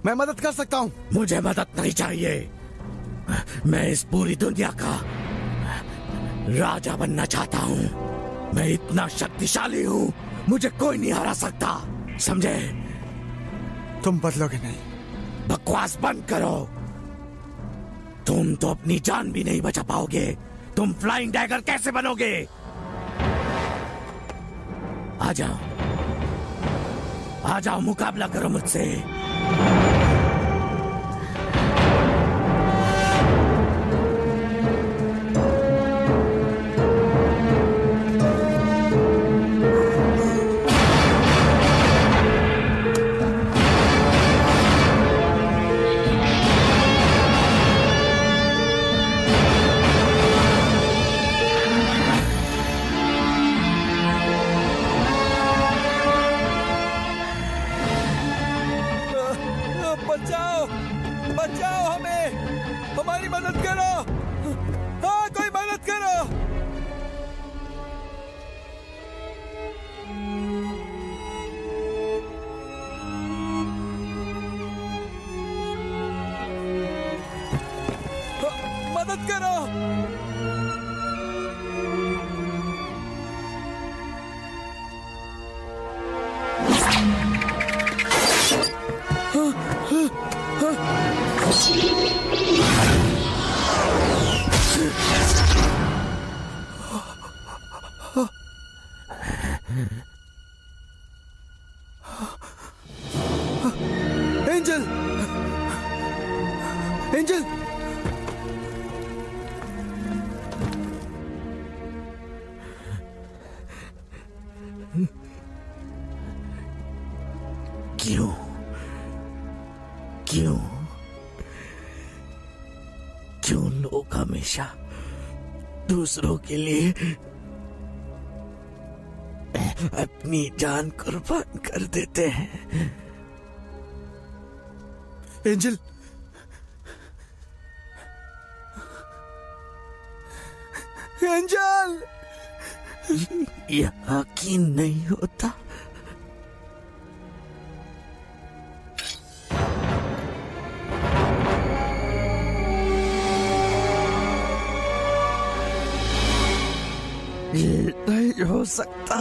मैं मदद कर सकता हूं। मुझे मदद नहीं चाहिए, मैं इस पूरी दुनिया का राजा बनना चाहता हूं। मैं इतना शक्तिशाली हूं, मुझे कोई नहीं हरा सकता, समझे? तुम बदलोगे नहीं। बकवास बंद करो। तुम तो अपनी जान भी नहीं बचा पाओगे। तुम फ्लाइंग डैगर कैसे बनोगे? आ जाओ, आ जाओ, मुकाबला करो मुझसे। हमेशा दूसरों के लिए अपनी जान कुर्बान कर देते हैं। एंजल, एंजल, यकीन नहीं होता। ये नहीं हो सकता।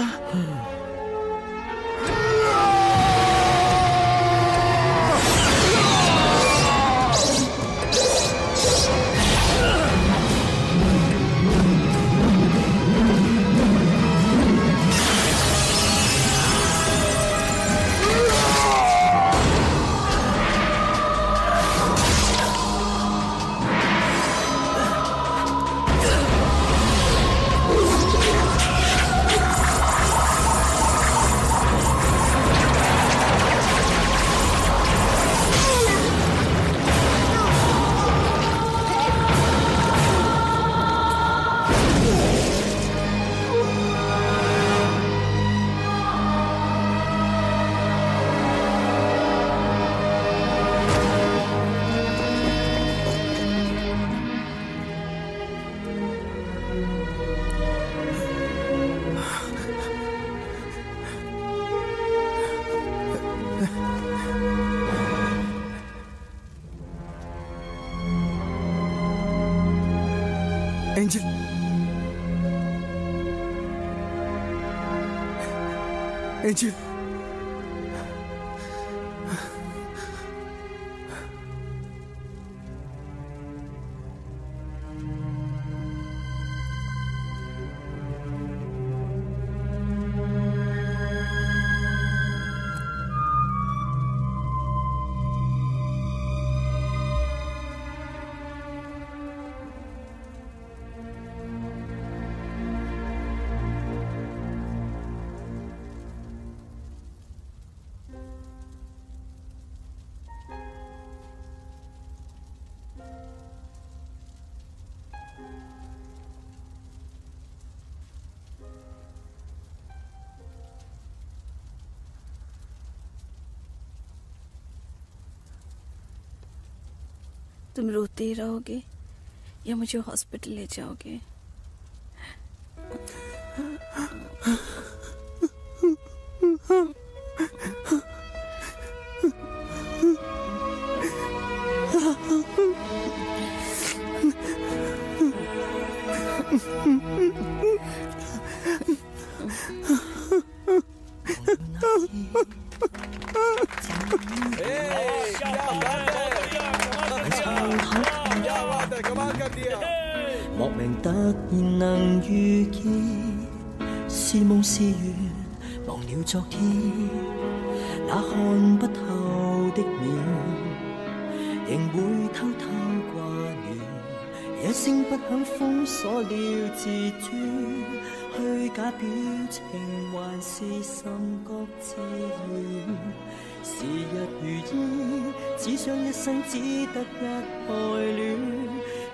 एंजल, एंजल, तुम रोते ही रहोगे या मुझे हॉस्पिटल ले जाओगे?莫名突然能遇見，是夢是緣，忘了昨天那看不透的面，仍會偷偷掛念。一聲不肯封鎖了自尊，虛假表情還是甚覺自然。時日如煙，只想一生只得一愛戀。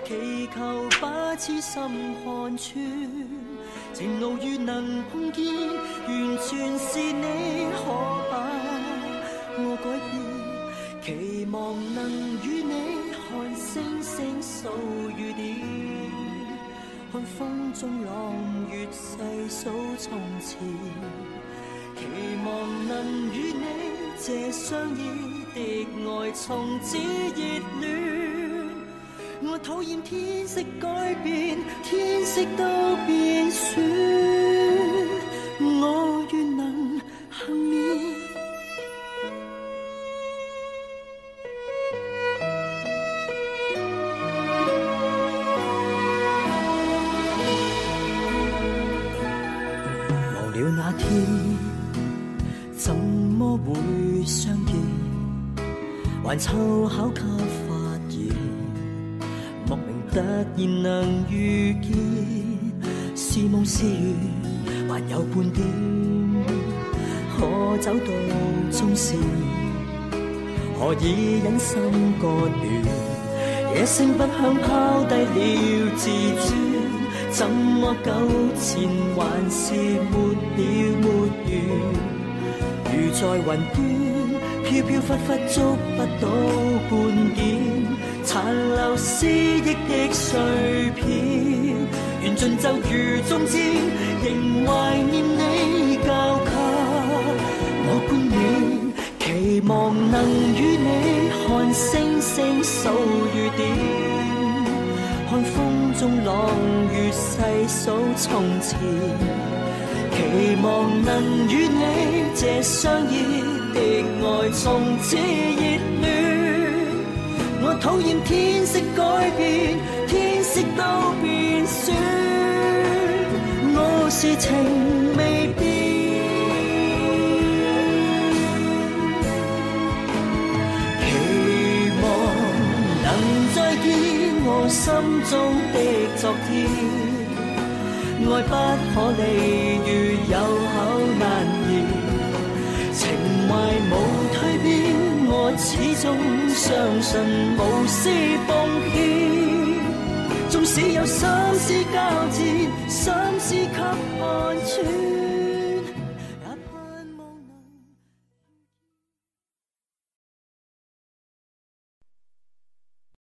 祈求把痴心看穿，情路如能碰見，完全是你可把我改變。期望能與你看星星數雨點，看風中朗月細數從前。期望能與你這相依的愛從此熱戀。我討厭天色改變，天色都變酸，我願能幸免。忘了那天怎麼會相見，還湊巧給發現，莫名突然能遇見，是夢是緣，還有半點可走到終線，何以忍心割斷？這聲不響拋低了自尊，怎麼糾纏還是沒了沒完？如在雲端，飄飄忽忽捉不到半點，殘留思憶的碎片，緣盡就如終點，仍懷念你教給我觀念，期望能與你看星星數雨點，看風中朗月細數從前，期望能與你這相依的愛從此熱戀。我討厭天色改變，天色都變酸，我是情未變。期望能再見我心中的昨天。愛不可離，如有口難言，情懷無蛻變，我始終相信無私奉獻，縱使有心思交戰，心思給看穿。